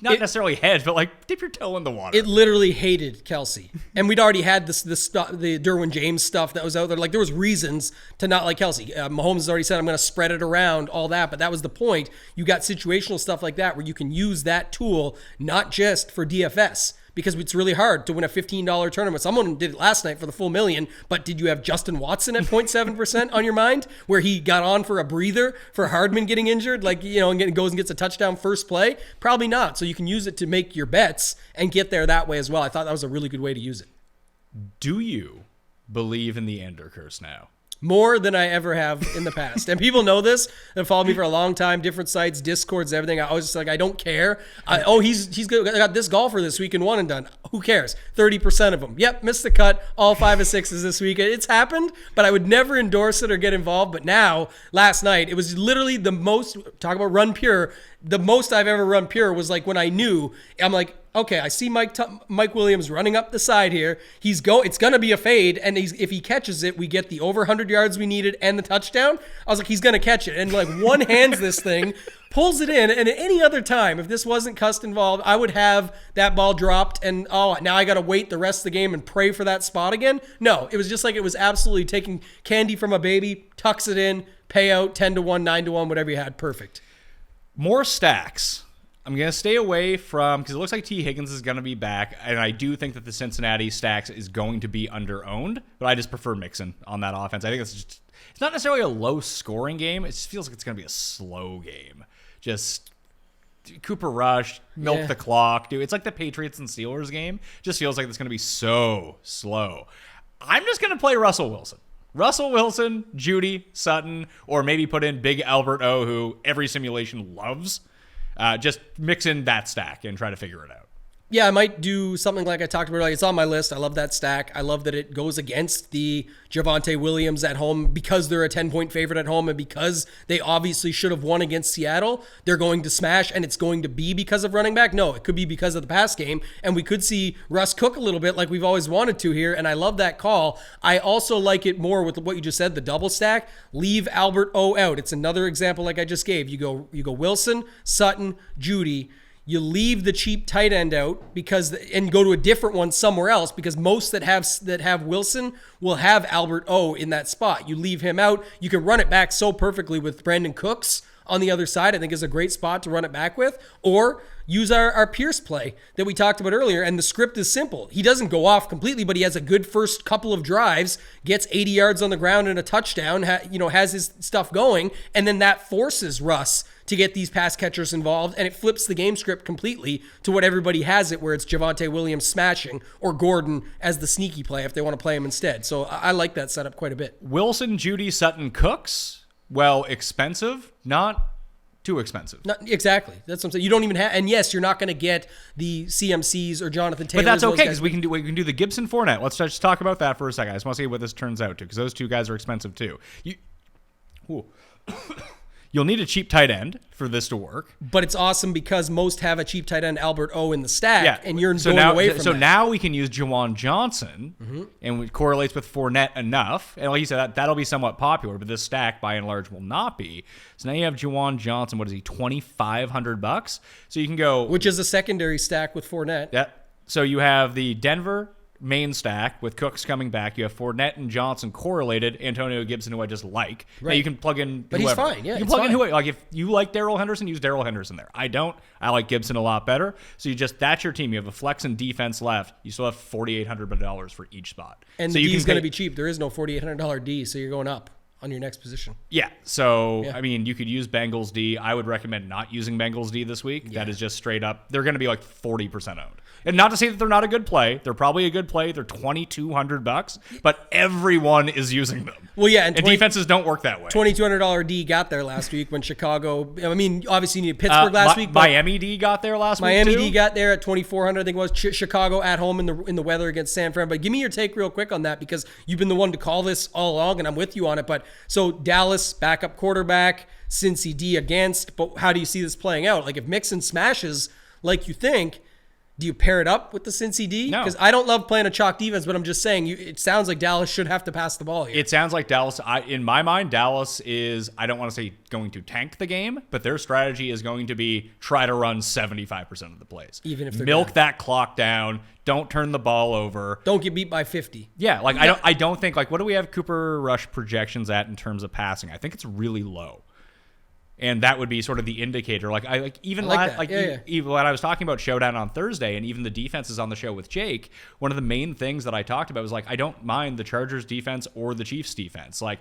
Speaker 3: not necessarily hedge, but like dip your toe in the water.
Speaker 4: It literally hated Kelsey, and we'd already had the Derwin James stuff that was out there. Like, there was reasons to not like Kelsey. Mahomes has already said, I'm going to spread it around, all that, but that was the point. You got situational stuff like that where you can use that tool not just for DFS, because it's really hard to win a $15 tournament. Someone did it last night for the full $1 million, but did you have Justin Watson at 0.7% on your mind, where he got on for a breather for Hardman getting injured, and goes and gets a touchdown first play? Probably not. So you can use it to make your bets and get there that way as well. I thought that was a really good way to use it.
Speaker 3: Do you believe in the Ender curse now?
Speaker 4: More than I ever have in the past. And people know this. They've followed me for a long time, different sites, Discords, everything. I was just like, I don't care. He's good. I got this golfer this week and one and done. Who cares? 30% of them. Yep, missed the cut. All 5 of 6s this week. It's happened, but I would never endorse it or get involved. But now, last night, it was literally the most, talk about run pure, the most I've ever run pure was like when I knew, I'm like, okay, I see Mike Williams running up the side here. It's going to be a fade, and if he catches it, we get the over 100 yards we needed and the touchdown. I was like, he's going to catch it. And like one hands this thing, pulls it in, and at any other time, if this wasn't Cust involved, I would have that ball dropped, and now I got to wait the rest of the game and pray for that spot again. No, it was just like it was absolutely taking candy from a baby, tucks it in, pay out 10-1, 9-1, whatever you had. Perfect.
Speaker 3: More stacks. I'm going to stay away from, because it looks like T. Higgins is going to be back, and I do think that the Cincinnati stacks is going to be under-owned, but I just prefer Mixon on that offense. I think it's not necessarily a low-scoring game. It just feels like it's going to be a slow game. just Cooper Rush, milk the clock, dude. It's like the Patriots and Steelers game. Just feels like it's going to be so slow. I'm just going to play Russell Wilson. Russell Wilson, Judy, Sutton, or maybe put in Big Albert O, who every simulation loves. Just mix in that stack and try to figure it out.
Speaker 4: Yeah, I might do something like I talked about. It's on my list. I love that stack. I love that it goes against the Javonte Williams at home because they're a 10-point favorite at home and because they obviously should have won against Seattle. They're going to smash, and it's going to be because of running back? No, it could be because of the pass game, and we could see Russ cook a little bit like we've always wanted to here, and I love that call. I also like it more with what you just said, the double stack. Leave Albert O out. It's another example like I just gave. You go Wilson, Sutton, Judy. You leave the cheap tight end out and go to a different one somewhere else because most that have Wilson will have Albert O in that spot. You leave him out. You can run it back so perfectly with Brandon Cooks on the other side. I think is a great spot to run it back with. Or use our Pierce play that we talked about earlier. And the script is simple. He doesn't go off completely, but he has a good first couple of drives, gets 80 yards on the ground and a touchdown, has his stuff going. And then that forces Russ to get these pass catchers involved, and it flips the game script completely to what everybody has it, where it's Javonte Williams smashing or Gordon as the sneaky play if they want to play him instead. So I like that setup quite a bit.
Speaker 3: Wilson, Judy, Sutton, Cooks, well, expensive, not too expensive.
Speaker 4: Not, exactly. That's what I'm saying. You don't even have, and yes, you're not going to get the CMCs or Jonathan Taylor.
Speaker 3: But that's okay because we can do the Gibson Fournette. Let's just talk about that for a second. I just want to see what this turns out to because those two guys are expensive too. You'll need a cheap tight end for this to work.
Speaker 4: But it's awesome because most have a cheap tight end, Albert O, in the stack, and you're
Speaker 3: going
Speaker 4: away from that.
Speaker 3: So now we can use Juwan Johnson, and it correlates with Fournette enough. And like you said, that'll be somewhat popular, but this stack, by and large, will not be. So now you have Juwan Johnson, what is he, $2,500? So you can go...
Speaker 4: Which is a secondary stack with Fournette.
Speaker 3: Yeah. So you have the Denver main stack with Cooks coming back. You have Fournette and Johnson correlated. Antonio Gibson, who I just like. Right. Now you can plug in
Speaker 4: but
Speaker 3: whoever.
Speaker 4: He's fine. Yeah,
Speaker 3: you can plug in whoever. Like if you like Darrell Henderson, use Darrell Henderson there. I don't. I like Gibson a lot better. So that's your team. You have a flex and defense left. You still have $4,800 for each spot.
Speaker 4: And
Speaker 3: so
Speaker 4: the D is going to be cheap. There is no $4,800 D, so you're going up on your next position.
Speaker 3: Yeah. So, I mean, you could use Bengals D. I would recommend not using Bengals D this week. Yeah. That is just straight up. They're going to be like 40% owned. And not to say that they're not a good play. They're probably a good play. They're $2,200, but everyone is using them.
Speaker 4: Well, yeah.
Speaker 3: And defenses don't work that way.
Speaker 4: $2,200 D got there last week when Chicago, I mean, obviously you needed Pittsburgh last week. But
Speaker 3: Miami D got there last week
Speaker 4: Miami
Speaker 3: too.
Speaker 4: D got there at $2,400. I think it was Chicago at home in the weather against San Fran. But give me your take real quick on that because you've been the one to call this all along and I'm with you on it. But so Dallas, backup quarterback, Cincy D against, but how do you see this playing out? Like if Mixon smashes like you think, do you pair it up with the Cincy D?
Speaker 3: No.
Speaker 4: Because I don't love playing a chalk defense, but I'm just saying it sounds like Dallas should have to pass the ball here.
Speaker 3: It sounds like Dallas, in my mind, Dallas is, I don't want to say going to tank the game, but their strategy is going to be try to run 75% of the plays.
Speaker 4: Even if they're
Speaker 3: milk that clock down. Don't turn the ball over.
Speaker 4: Don't get beat by 50.
Speaker 3: Yeah, like yeah. I don't think, like, what do we have Cooper Rush projections at in terms of passing? I think it's really low. And that would be sort of the indicator. Even when I was talking about Showdown on Thursday and even the defenses on the show with Jake, one of the main things that I talked about was like, I don't mind the Chargers defense or the Chiefs defense. Like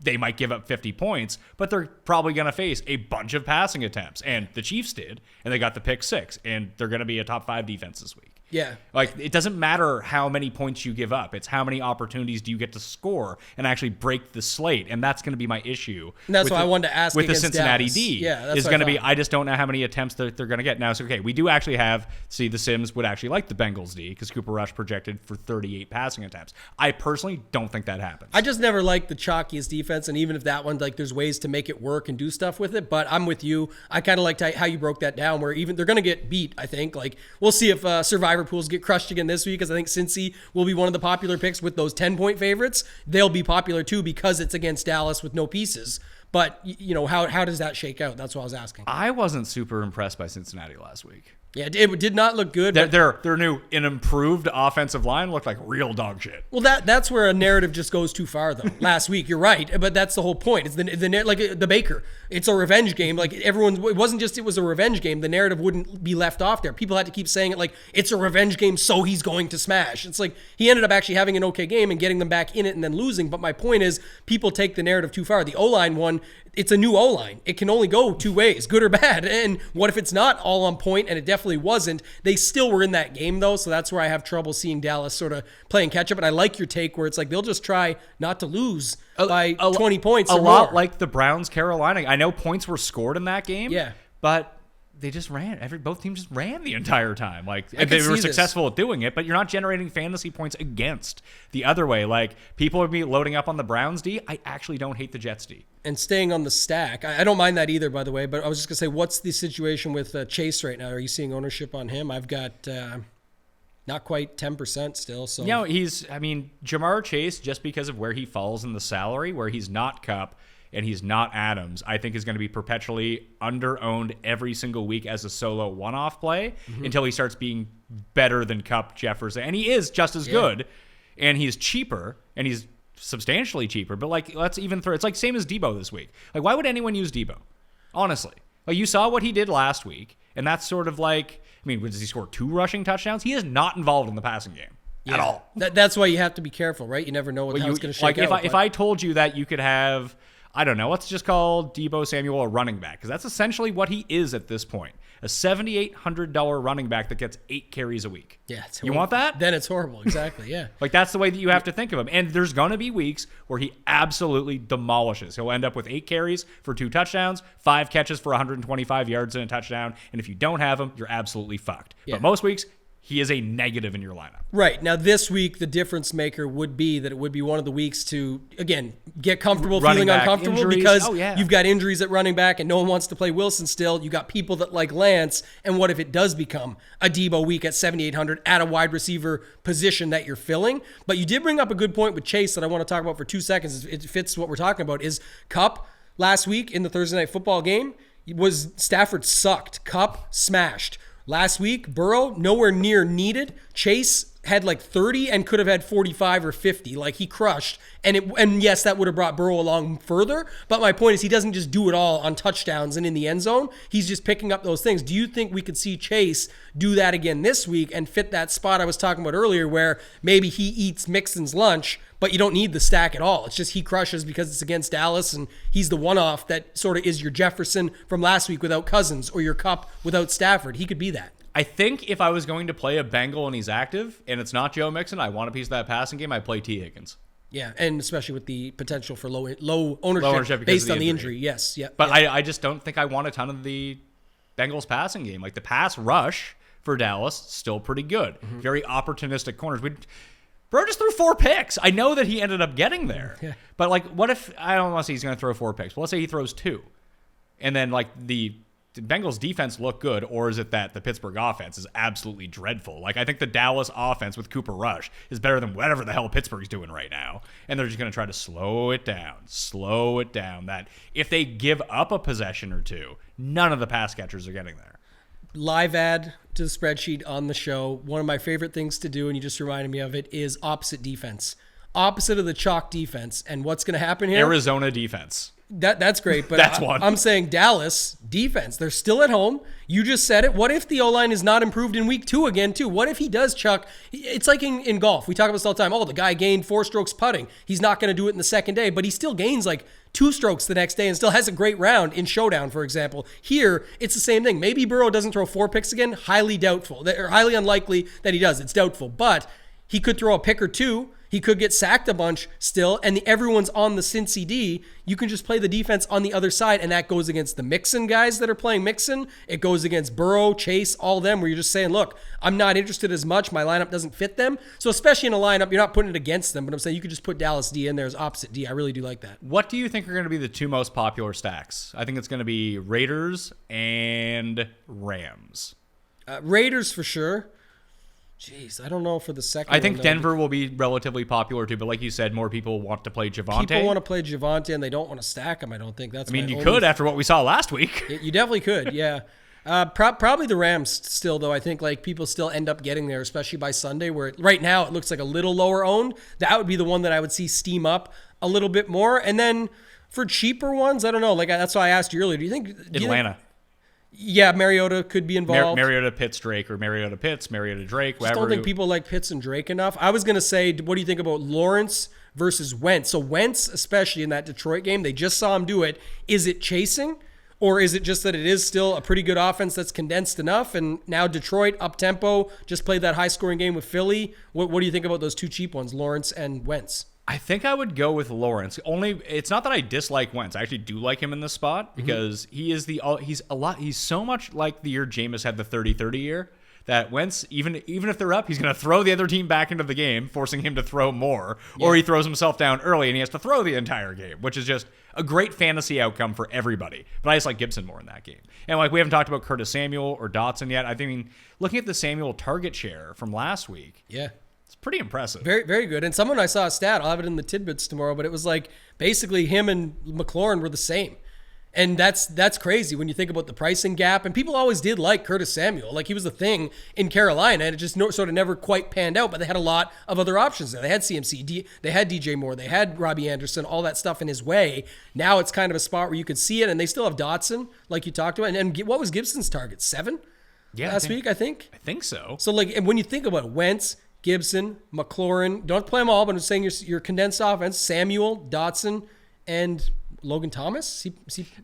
Speaker 3: they might give up 50 points, but they're probably going to face a bunch of passing attempts. And the Chiefs did, and they got the pick 6, and they're going to be a top 5 defense this week.
Speaker 4: Yeah.
Speaker 3: Like, it doesn't matter how many points you give up. It's how many opportunities do you get to score and actually break the slate. And that's going to be my issue.
Speaker 4: And that's why I wanted to ask
Speaker 3: with the Cincinnati
Speaker 4: Dallas.
Speaker 3: D.
Speaker 4: Yeah, that's
Speaker 3: is going to be, I just don't know how many attempts they're going to get. Now, it's okay. We do actually the Sims would actually like the Bengals D because Cooper Rush projected for 38 passing attempts. I personally don't think that happens.
Speaker 4: I just never liked the chalkiest defense. And even if that one, like, there's ways to make it work and do stuff with it. But I'm with you. I kind of liked how you broke that down where even they're going to get beat, I think. Like, we'll see if survivor pools get crushed again this week because I think Cincy will be one of the popular picks with those 10-point favorites. They'll be popular too because it's against Dallas with no pieces. But, how does that shake out? That's what I was asking.
Speaker 3: I wasn't super impressed by Cincinnati last week.
Speaker 4: Yeah, it did not look good.
Speaker 3: Their new and improved offensive line looked like real dog shit.
Speaker 4: Well, that's where a narrative just goes too far, though. Last week, you're right, but that's the whole point. It's like the Baker. It's a revenge game. Like everyone, it wasn't just it was a revenge game. The narrative wouldn't be left off there. People had to keep saying it like it's a revenge game, so he's going to smash. It's like he ended up actually having an okay game and getting them back in it and then losing. But my point is, people take the narrative too far. The O-line one. It's a new O-line. It can only go two ways, good or bad. And what if it's not all on point? And it definitely wasn't. They still were in that game, though, so that's where I have trouble seeing Dallas sort of playing catch-up. And I like your take where it's like they'll just try not to lose by 20 points or more.
Speaker 3: A lot like the Browns-Carolina. I know points were scored in that game, but they just ran. Both teams just ran the entire time. Like they were successful at doing it, but you're not generating fantasy points against the other way. Like people would be loading up on the Browns D. I actually don't hate the Jets D.
Speaker 4: And staying on the stack, I don't mind that either, by the way. But I was just gonna say, what's the situation with Chase right now? Are you seeing ownership on him? I've got not quite 10% still. So
Speaker 3: Jamar Chase, just because of where he falls in the salary, where he's not Kupp and he's not Adams, I think is going to be perpetually under-owned every single week as a solo one-off play until he starts being better than Kupp, Jefferson. And he is just as good, and he's cheaper, and he's substantially cheaper. But, like, let's even throw – it's like same as Debo this week. Like, why would anyone use Debo? Honestly. Like, you saw what he did last week, and that's sort of like – I mean, does he score 2 rushing touchdowns? He is not involved in the passing game at all.
Speaker 4: That's why you have to be careful, right? You never know how it's going to shake out.
Speaker 3: If I told you that you could have – I don't know. Let's just call Debo Samuel a running back because that's essentially what he is at this point. A $7,800 running back that gets 8 carries a week.
Speaker 4: Yeah.
Speaker 3: You want that?
Speaker 4: Then it's horrible. Exactly. Yeah.
Speaker 3: Like that's the way that you have to think of him. And there's going to be weeks where he absolutely demolishes. He'll end up with 8 carries for 2 touchdowns, 5 catches for 125 yards and a touchdown. And if you don't have him, you're absolutely fucked. Yeah. But most weeks, he is a negative in your lineup.
Speaker 4: Right. Now, this week, the difference maker would be that it would be one of the weeks to, again, get comfortable feeling uncomfortable injuries. Because you've got injuries at running back and no one wants to play Wilson still. You got people that like Lance. And what if it does become a Debo week at 7,800 at a wide receiver position that you're filling? But you did bring up a good point with Chase that I want to talk about for 2 seconds. It fits what we're talking about is Kupp last week in the Thursday Night Football game was Stafford sucked. Kupp smashed. Last week, Burrow, nowhere near needed. Chase had like 30 and could have had 45 or 50. Like he crushed. And yes, that would have brought Burrow along further. But my point is he doesn't just do it all on touchdowns and in the end zone. He's just picking up those things. Do you think we could see Chase do that again this week and fit that spot I was talking about earlier where maybe he eats Mixon's lunch, but you don't need the stack at all. It's just he crushes because it's against Dallas and he's the one-off that sort of is your Jefferson from last week without Cousins or your Kupp without Stafford. He could be that.
Speaker 3: I think if I was going to play a Bengal and he's active and it's not Joe Mixon, I want a piece of that passing game, I'd play T. Higgins.
Speaker 4: Yeah, and especially with the potential for low ownership based on the injury. Yes, yeah.
Speaker 3: But yeah. I just don't think I want a ton of the Bengals passing game. Like the pass rush for Dallas, still pretty good. Mm-hmm. Very opportunistic corners. Bro just threw 4 picks. I know that he ended up getting there. Yeah. But like, what if, I don't want to say he's going to throw 4 picks. But let's say he throws 2. And then like the Bengals defense look good, or is it that the Pittsburgh offense is absolutely dreadful? Like I think the Dallas offense with Cooper Rush is better than whatever the hell Pittsburgh's doing right now. And they're just going to try to slow it down. That if they give up a possession or 2, none of the pass catchers are getting there.
Speaker 4: Live add to the spreadsheet on the show. One of my favorite things to do, and you just reminded me of it, is opposite defense. Opposite of the chalk defense. And what's going to happen here?
Speaker 3: Arizona defense.
Speaker 4: That's great, but
Speaker 3: that's one.
Speaker 4: I'm saying Dallas defense. They're still at home. You just said it. What if the O-line is not improved in week 2 again, too? What if he does chuck? It's like in golf. We talk about this all the time. Oh, the guy gained 4 strokes putting. He's not going to do it in the second day, but he still gains like 2 strokes the next day and still has a great round in showdown, for example. Here, it's the same thing. Maybe Burrow doesn't throw 4 picks again. Highly doubtful. Or highly unlikely that he does. It's doubtful. But he could throw a pick or 2. He could get sacked a bunch still, and everyone's on the Cincy D. You can just play the defense on the other side, and that goes against the Mixon guys that are playing Mixon. It goes against Burrow, Chase, all of them, where you're just saying, look, I'm not interested as much. My lineup doesn't fit them. So especially in a lineup, you're not putting it against them, but I'm saying you could just put Dallas D in there as opposite D. I really do like that.
Speaker 3: What do you think are going to be the 2 most popular stacks? I think it's going to be Raiders and Rams.
Speaker 4: Raiders for sure. Jeez, I don't know for the second
Speaker 3: I think Denver will be relatively popular too, but like you said, more people want to play Javonte.
Speaker 4: People want to play Javonte and they don't want to stack him, I don't think. That's
Speaker 3: you could after what we saw last week.
Speaker 4: You definitely could, yeah. Probably the Rams still, though. I think like people still end up getting there, especially by Sunday, where right now it looks like a little lower owned. That would be the one that I would see steam up a little bit more. And then for cheaper ones, I don't know. Like that's why I asked you earlier. Do you think
Speaker 3: Atlanta?
Speaker 4: Yeah, Mariota could be involved.
Speaker 3: Mariota Pitts Drake, or Mariota Pitts, Mariota Drake.
Speaker 4: I don't think people like Pitts and Drake enough. I was going to say, what do you think about Lawrence versus Wentz? So Wentz, especially in that Detroit game, they just saw him do it. Is it chasing? Or is it just that it is still a pretty good offense that's condensed enough? And now Detroit, up-tempo, just played that high-scoring game with Philly. What do you think about those two cheap ones, Lawrence and Wentz?
Speaker 3: I think I would go with Lawrence. It's not that I dislike Wentz. I actually do like him in this spot because he's so much like the year Jameis had the 30-30 year that Wentz, even if they're up, he's going to throw the other team back into the game, forcing him to throw more, or he throws himself down early and he has to throw the entire game, which is just a great fantasy outcome for everybody. But I just like Gibson more in that game. And like we haven't talked about Curtis Samuel or Dotson yet. I think looking at the Samuel target share from last week, it's pretty impressive.
Speaker 4: Very, very good. And someone I saw a stat, I'll have it in the tidbits tomorrow, but it was like basically him and McLaurin were the same. And that's crazy when you think about the pricing gap. And people always did like Curtis Samuel. Like he was a thing in Carolina, and it just sort of never quite panned out. But they had a lot of other options there. They had CMC, they had DJ Moore, they had Robbie Anderson, all that stuff in his way. Now it's kind of a spot where you could see it, and they still have Dotson, like you talked about. And what was Gibson's target? 7? Last week, I think.
Speaker 3: I think so.
Speaker 4: So like, and when you think about Wentz, Gibson, McLaurin, don't play them all, but I'm saying your condensed offense: Samuel, Dotson, and Logan Thomas?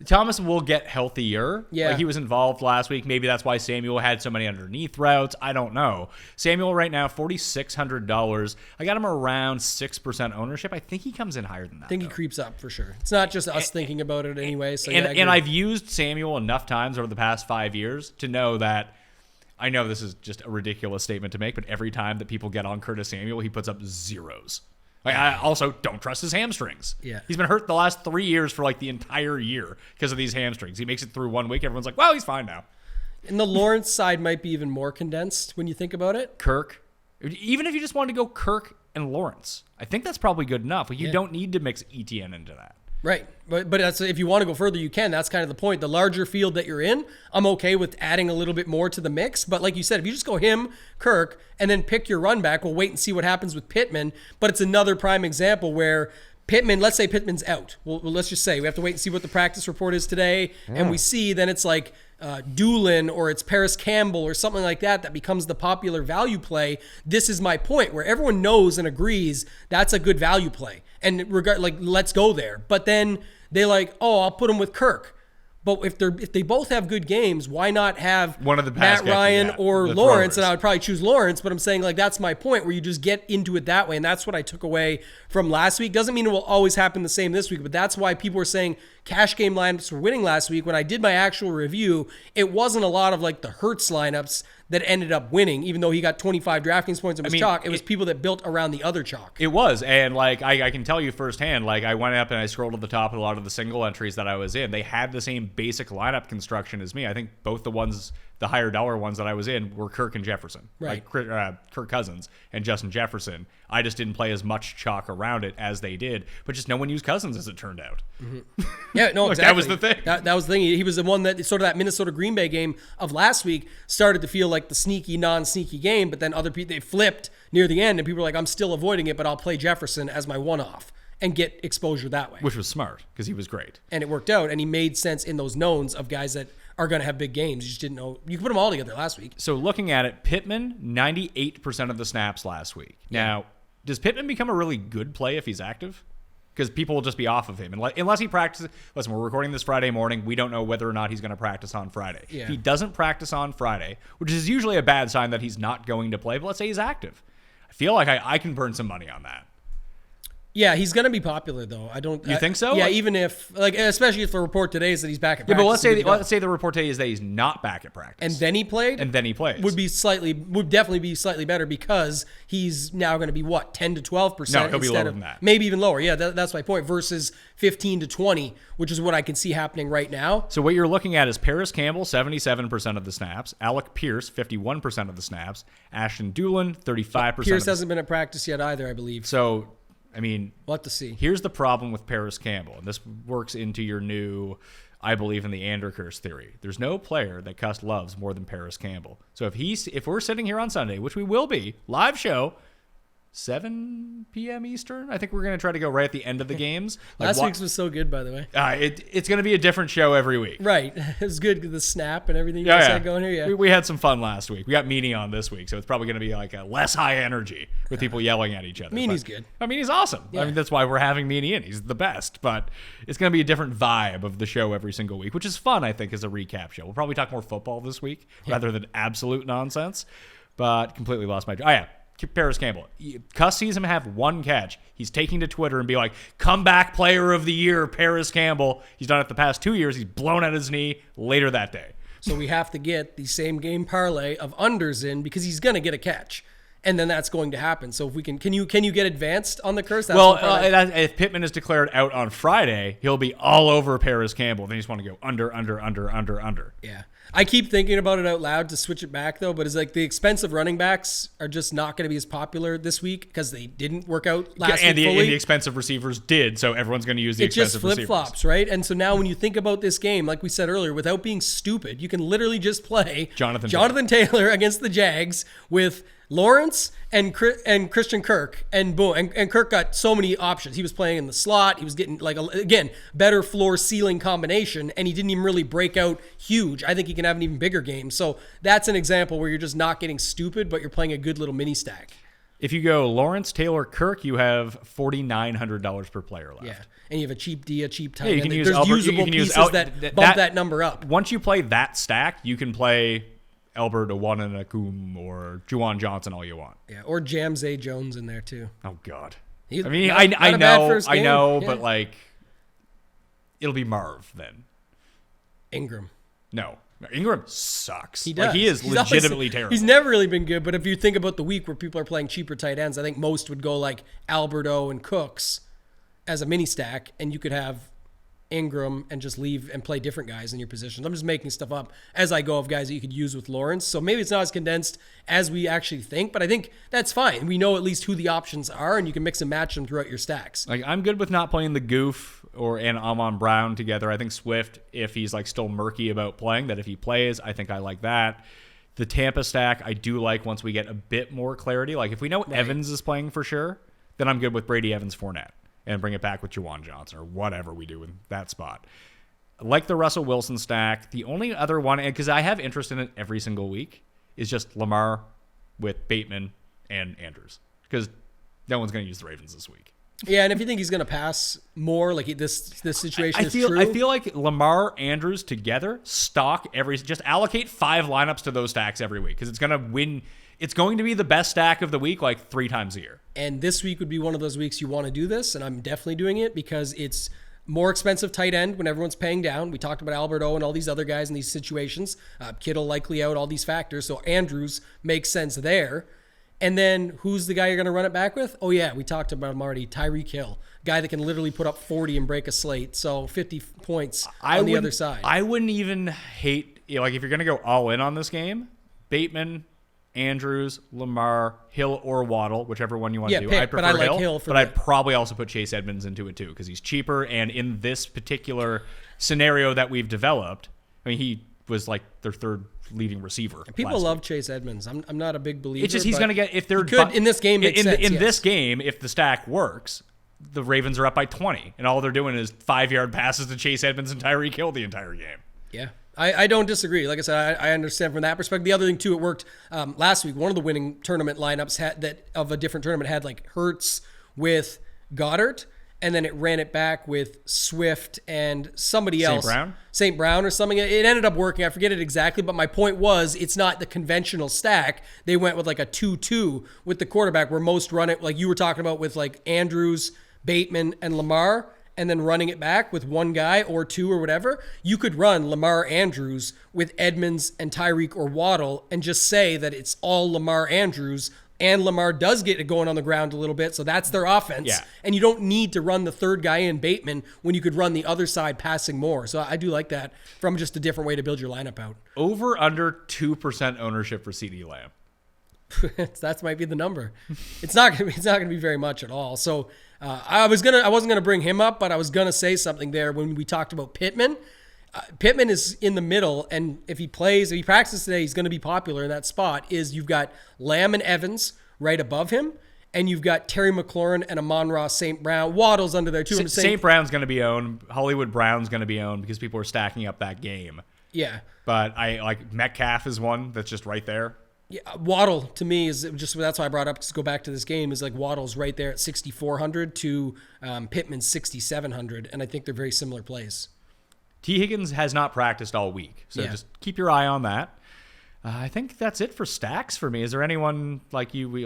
Speaker 3: Thomas will get healthier.
Speaker 4: Yeah.
Speaker 3: Like he was involved last week. Maybe that's why Samuel had so many underneath routes. I don't know. Samuel right now, $4,600. I got him around 6% ownership. I think he comes in higher than that.
Speaker 4: I think he creeps up for sure. It's not just us thinking about it anyway. So
Speaker 3: and I've used Samuel enough times over the past 5 years to know that, I know this is just a ridiculous statement to make, but every time that people get on Curtis Samuel, he puts up zeros. Like, I also don't trust his hamstrings.
Speaker 4: Yeah.
Speaker 3: He's been hurt the last 3 years for like the entire year because of these hamstrings. He makes it through 1 week. Everyone's like, well, he's fine now.
Speaker 4: And the Lawrence side might be even more condensed when you think about it.
Speaker 3: Kirk. Even if you just wanted to go Kirk and Lawrence, I think that's probably good enough. Like, you don't need to mix ETN into that.
Speaker 4: Right. But that's, if you want to go further, you can. That's kind of the point. The larger field that you're in, I'm okay with adding a little bit more to the mix. But like you said, if you just go him, Kirk, and then pick your run back, we'll wait and see what happens with Pittman. But it's another prime example where Pittman, let's say Pittman's out. Well, let's just say we have to wait and see what the practice report is today. And we see then it's like Doolin or it's Paris Campbell or something like that becomes the popular value play. This is my point, where everyone knows and agrees that's a good value play. And let's go there. But then they like, oh, I'll put him with Kirk. But if they both have good games, why not have
Speaker 3: one of the
Speaker 4: Matt Ryan or
Speaker 3: the
Speaker 4: Lawrence?
Speaker 3: throwers.
Speaker 4: And I would probably choose Lawrence. But I'm saying like that's my point, where you just get into it that way. And that's what I took away from last week. Doesn't mean it will always happen the same this week, but that's why people were saying cash game lineups were winning last week. When I did my actual review, it wasn't a lot of like the Hurts lineups that ended up winning, even though he got 25 DraftKings points and was chalk. It was people that built around the other chalk.
Speaker 3: It was. And like I can tell you firsthand, like I went up and I scrolled to the top of a lot of the single entries that I was in. They had the same basic lineup construction as me. I think both the higher dollar ones that I was in were Kirk and Jefferson.
Speaker 4: Right.
Speaker 3: Like Kirk Cousins and Justin Jefferson. I just didn't play as much chalk around it as they did, but just no one used Cousins as it turned out.
Speaker 4: Yeah, no,
Speaker 3: Look,
Speaker 4: exactly.
Speaker 3: that was the thing.
Speaker 4: That was the thing. He was the one that sort of that Minnesota Green Bay game of last week started to feel like the sneaky, non-sneaky game, but then other people, they flipped near the end and people were like, I'm still avoiding it, but I'll play Jefferson as my one-off and get exposure that way.
Speaker 3: Which was smart because he was great.
Speaker 4: And it worked out, and he made sense in those knowns of guys that are going to have big games. You just didn't know. You could put them all together last week.
Speaker 3: So looking at it, Pittman, 98% of the snaps last week. Now, does Pittman become a really good play if he's active? Because people will just be off of him. Unless he practices. Listen, we're recording this Friday morning. We don't know whether or not he's going to practice on Friday.
Speaker 4: Yeah.
Speaker 3: If he doesn't practice on Friday, which is usually a bad sign that he's not going to play, but let's say he's active. I feel like I can burn some money on that.
Speaker 4: Yeah, he's going to be popular, though.
Speaker 3: You think so?
Speaker 4: Yeah, even if, especially if the report today is that he's back at
Speaker 3: Yeah,
Speaker 4: practice.
Speaker 3: but let's say the report today is that he's not back at practice.
Speaker 4: And then he played?
Speaker 3: And then he plays.
Speaker 4: Would definitely be slightly better because he's now going to be, 10 to 12%?
Speaker 3: No, he'll be lower than that.
Speaker 4: Maybe even lower. Yeah, that's my point. Versus 15 to 20, which is what I can see happening right now.
Speaker 3: So what you're looking at is Paris Campbell, 77% of the snaps. Alec Pierce, 51% of the snaps. Ashton Doolin, 35%.
Speaker 4: Pierce hasn't been at practice yet either, I believe.
Speaker 3: So, I mean,
Speaker 4: we'll have to see.
Speaker 3: Here's the problem with Paris Campbell, and this works into your new I believe in the Anderkirk theory. There's no player that Cuss loves more than Paris Campbell. So if we're sitting here on Sunday, which we will be, live show, 7 p.m. Eastern. I think we're going to try to go right at the end of the games.
Speaker 4: Last week's was so good, by the way.
Speaker 3: It's going to be a different show every week.
Speaker 4: Right. It was good. The snap and everything you guys had going here. Yeah.
Speaker 3: We had some fun last week. We got Meanie on this week, so it's probably going to be like a less high energy with people yelling at each other.
Speaker 4: Meanie's good.
Speaker 3: I mean, he's awesome.
Speaker 4: Yeah.
Speaker 3: I mean, that's why we're having Meanie in. He's the best. But it's going to be a different vibe of the show every single week, which is fun, I think, as a recap show. We'll probably talk more football this week rather than absolute nonsense. But completely lost my... Oh, yeah. Paris Campbell. Cuss sees him have one catch. He's taking to Twitter and be like, comeback player of the year, Paris Campbell. He's done it the past 2 years. He's blown out his knee later that day.
Speaker 4: So we have to get the same game parlay of unders in because he's going to get a catch. And then that's going to happen. So if we can you get advanced on the curse? That's
Speaker 3: if Pittman is declared out on Friday, he'll be all over Paris Campbell. Then you just want to go under.
Speaker 4: Yeah. I keep thinking about it out loud to switch it back, though, but it's like the expensive running backs are just not going to be as popular this week because they didn't work out last week fully.
Speaker 3: And the expensive receivers did, so everyone's going to use the expensive receivers.
Speaker 4: It just flip-flops, right? And so now when you think about this game, like we said earlier, without being stupid, you can literally just play Jonathan Taylor against the Jags with Lawrence and Christian Kirk, and boom, and Kirk got so many options. He was playing in the slot. He was getting, again, better floor-ceiling combination, and he didn't even really break out huge. I think he can have an even bigger game. So that's an example where you're just not getting stupid, but you're playing a good little mini stack.
Speaker 3: If you go Lawrence, Taylor, Kirk, you have $4,900 per player left.
Speaker 4: Yeah, and you have a cheap D, a cheap tight end.
Speaker 3: You can use
Speaker 4: There's usable pieces that bump that number up.
Speaker 3: Once you play that stack, you can play Albert Owananakum or Juwan Johnson all you want.
Speaker 4: Yeah, or James A. Jones in there too.
Speaker 3: Oh God.
Speaker 4: I
Speaker 3: know, but like it'll be Marv then.
Speaker 4: Ingram.
Speaker 3: No. Ingram sucks.
Speaker 4: He does.
Speaker 3: He is legitimately terrible.
Speaker 4: He's never really been good, but if you think about the week where people are playing cheaper tight ends, I think most would go like Alberto and Cooks as a mini stack, and you could have Ingram and just leave and play different guys in your positions. I'm just making stuff up as I go of guys that you could use with Lawrence. So maybe it's not as condensed as we actually think, but I think that's fine. We know at least who the options are, and you can mix and match them throughout your stacks.
Speaker 3: Like I'm good with not playing the Goof and Amon Brown together. I think Swift, if he's like still murky about playing, that if he plays, I think I like that. The Tampa stack, I do like once we get a bit more clarity. Like if we know Evans is playing for sure, then I'm good with Brady Evans Fournette and bring it back with Juwan Johnson or whatever we do in that spot. Like the Russell Wilson stack, the only other one, because I have interest in it every single week, is just Lamar with Bateman and Andrews. Because no one's going to use the Ravens this week.
Speaker 4: Yeah, and if you think he's going to pass more, like this situation is true.
Speaker 3: I feel like Lamar, Andrews together, just allocate 5 lineups to those stacks every week because it's going to win. It's going to be the best stack of the week like 3 times a year.
Speaker 4: And this week would be one of those weeks you want to do this, and I'm definitely doing it because it's more expensive tight end when everyone's paying down. We talked about Alberto and all these other guys in these situations. Kittle likely out, all these factors. So Andrews makes sense there. And then who's the guy you're going to run it back with? Oh, yeah, we talked about him already. Tyreek Hill, guy that can literally put up 40 and break a slate. So 50 points on the other side.
Speaker 3: I wouldn't even hate, like if you're going to go all in on this game, Bateman, Andrews, Lamar, Hill, or Waddle, whichever one you want to do. I prefer Hill, but I'd probably also put Chase Edmonds into it too because he's cheaper. And in this particular scenario that we've developed, I mean, he was like their third leading receiver.
Speaker 4: People love Chase Edmonds. I'm not a big believer.
Speaker 3: It's just he's going to get if they're
Speaker 4: in this game.
Speaker 3: This game, if the stack works, the Ravens are up by 20, and all they're doing is 5-yard passes to Chase Edmonds and Tyreek Hill the entire game.
Speaker 4: Yeah. I don't disagree. Like I said, I understand from that perspective. The other thing, too, it worked last week. One of the winning tournament lineups of a different tournament had like Hurts with Goddard, and then it ran it back with Swift and somebody else. St. Brown or something. It ended up working. I forget it exactly, but my point was it's not the conventional stack. They went with like a 2-2 with the quarterback where most run it, like you were talking about with like Andrews, Bateman, and Lamar, and then running it back with one guy or 2 or whatever. You could run Lamar Andrews with Edmonds and Tyreek or Waddle and just say that it's all Lamar Andrews, and Lamar does get it going on the ground a little bit, so that's their offense. Yeah. And you don't need to run the third guy in Bateman when you could run the other side passing more. So I do like that from just a different way to build your lineup out.
Speaker 3: Over under 2% ownership for CeeDee Lamb.
Speaker 4: That might be the number. It's not gonna be very much at all. So I wasn't gonna bring him up, but I was gonna say something there when we talked about Pittman. Pittman is in the middle, and if he practices today, he's going to be popular in that spot. You've got Lamb and Evans right above him, and you've got Terry McLaurin and Amon-Ra St. Brown. Waddle's under there too.
Speaker 3: St. Brown's going to be owned. Hollywood Brown's going to be owned because people are stacking up that game.
Speaker 4: Yeah.
Speaker 3: But I like Metcalf is one that's just right there.
Speaker 4: Yeah, Waddle to me is just, that's why I brought up to go back to this game, is like Waddle's right there at 6,400 to Pittman's 6,700, and I think they're very similar plays.
Speaker 3: T. Higgins has not practiced all week, so just keep your eye on that. I think that's it for stacks for me. Is there anyone like you?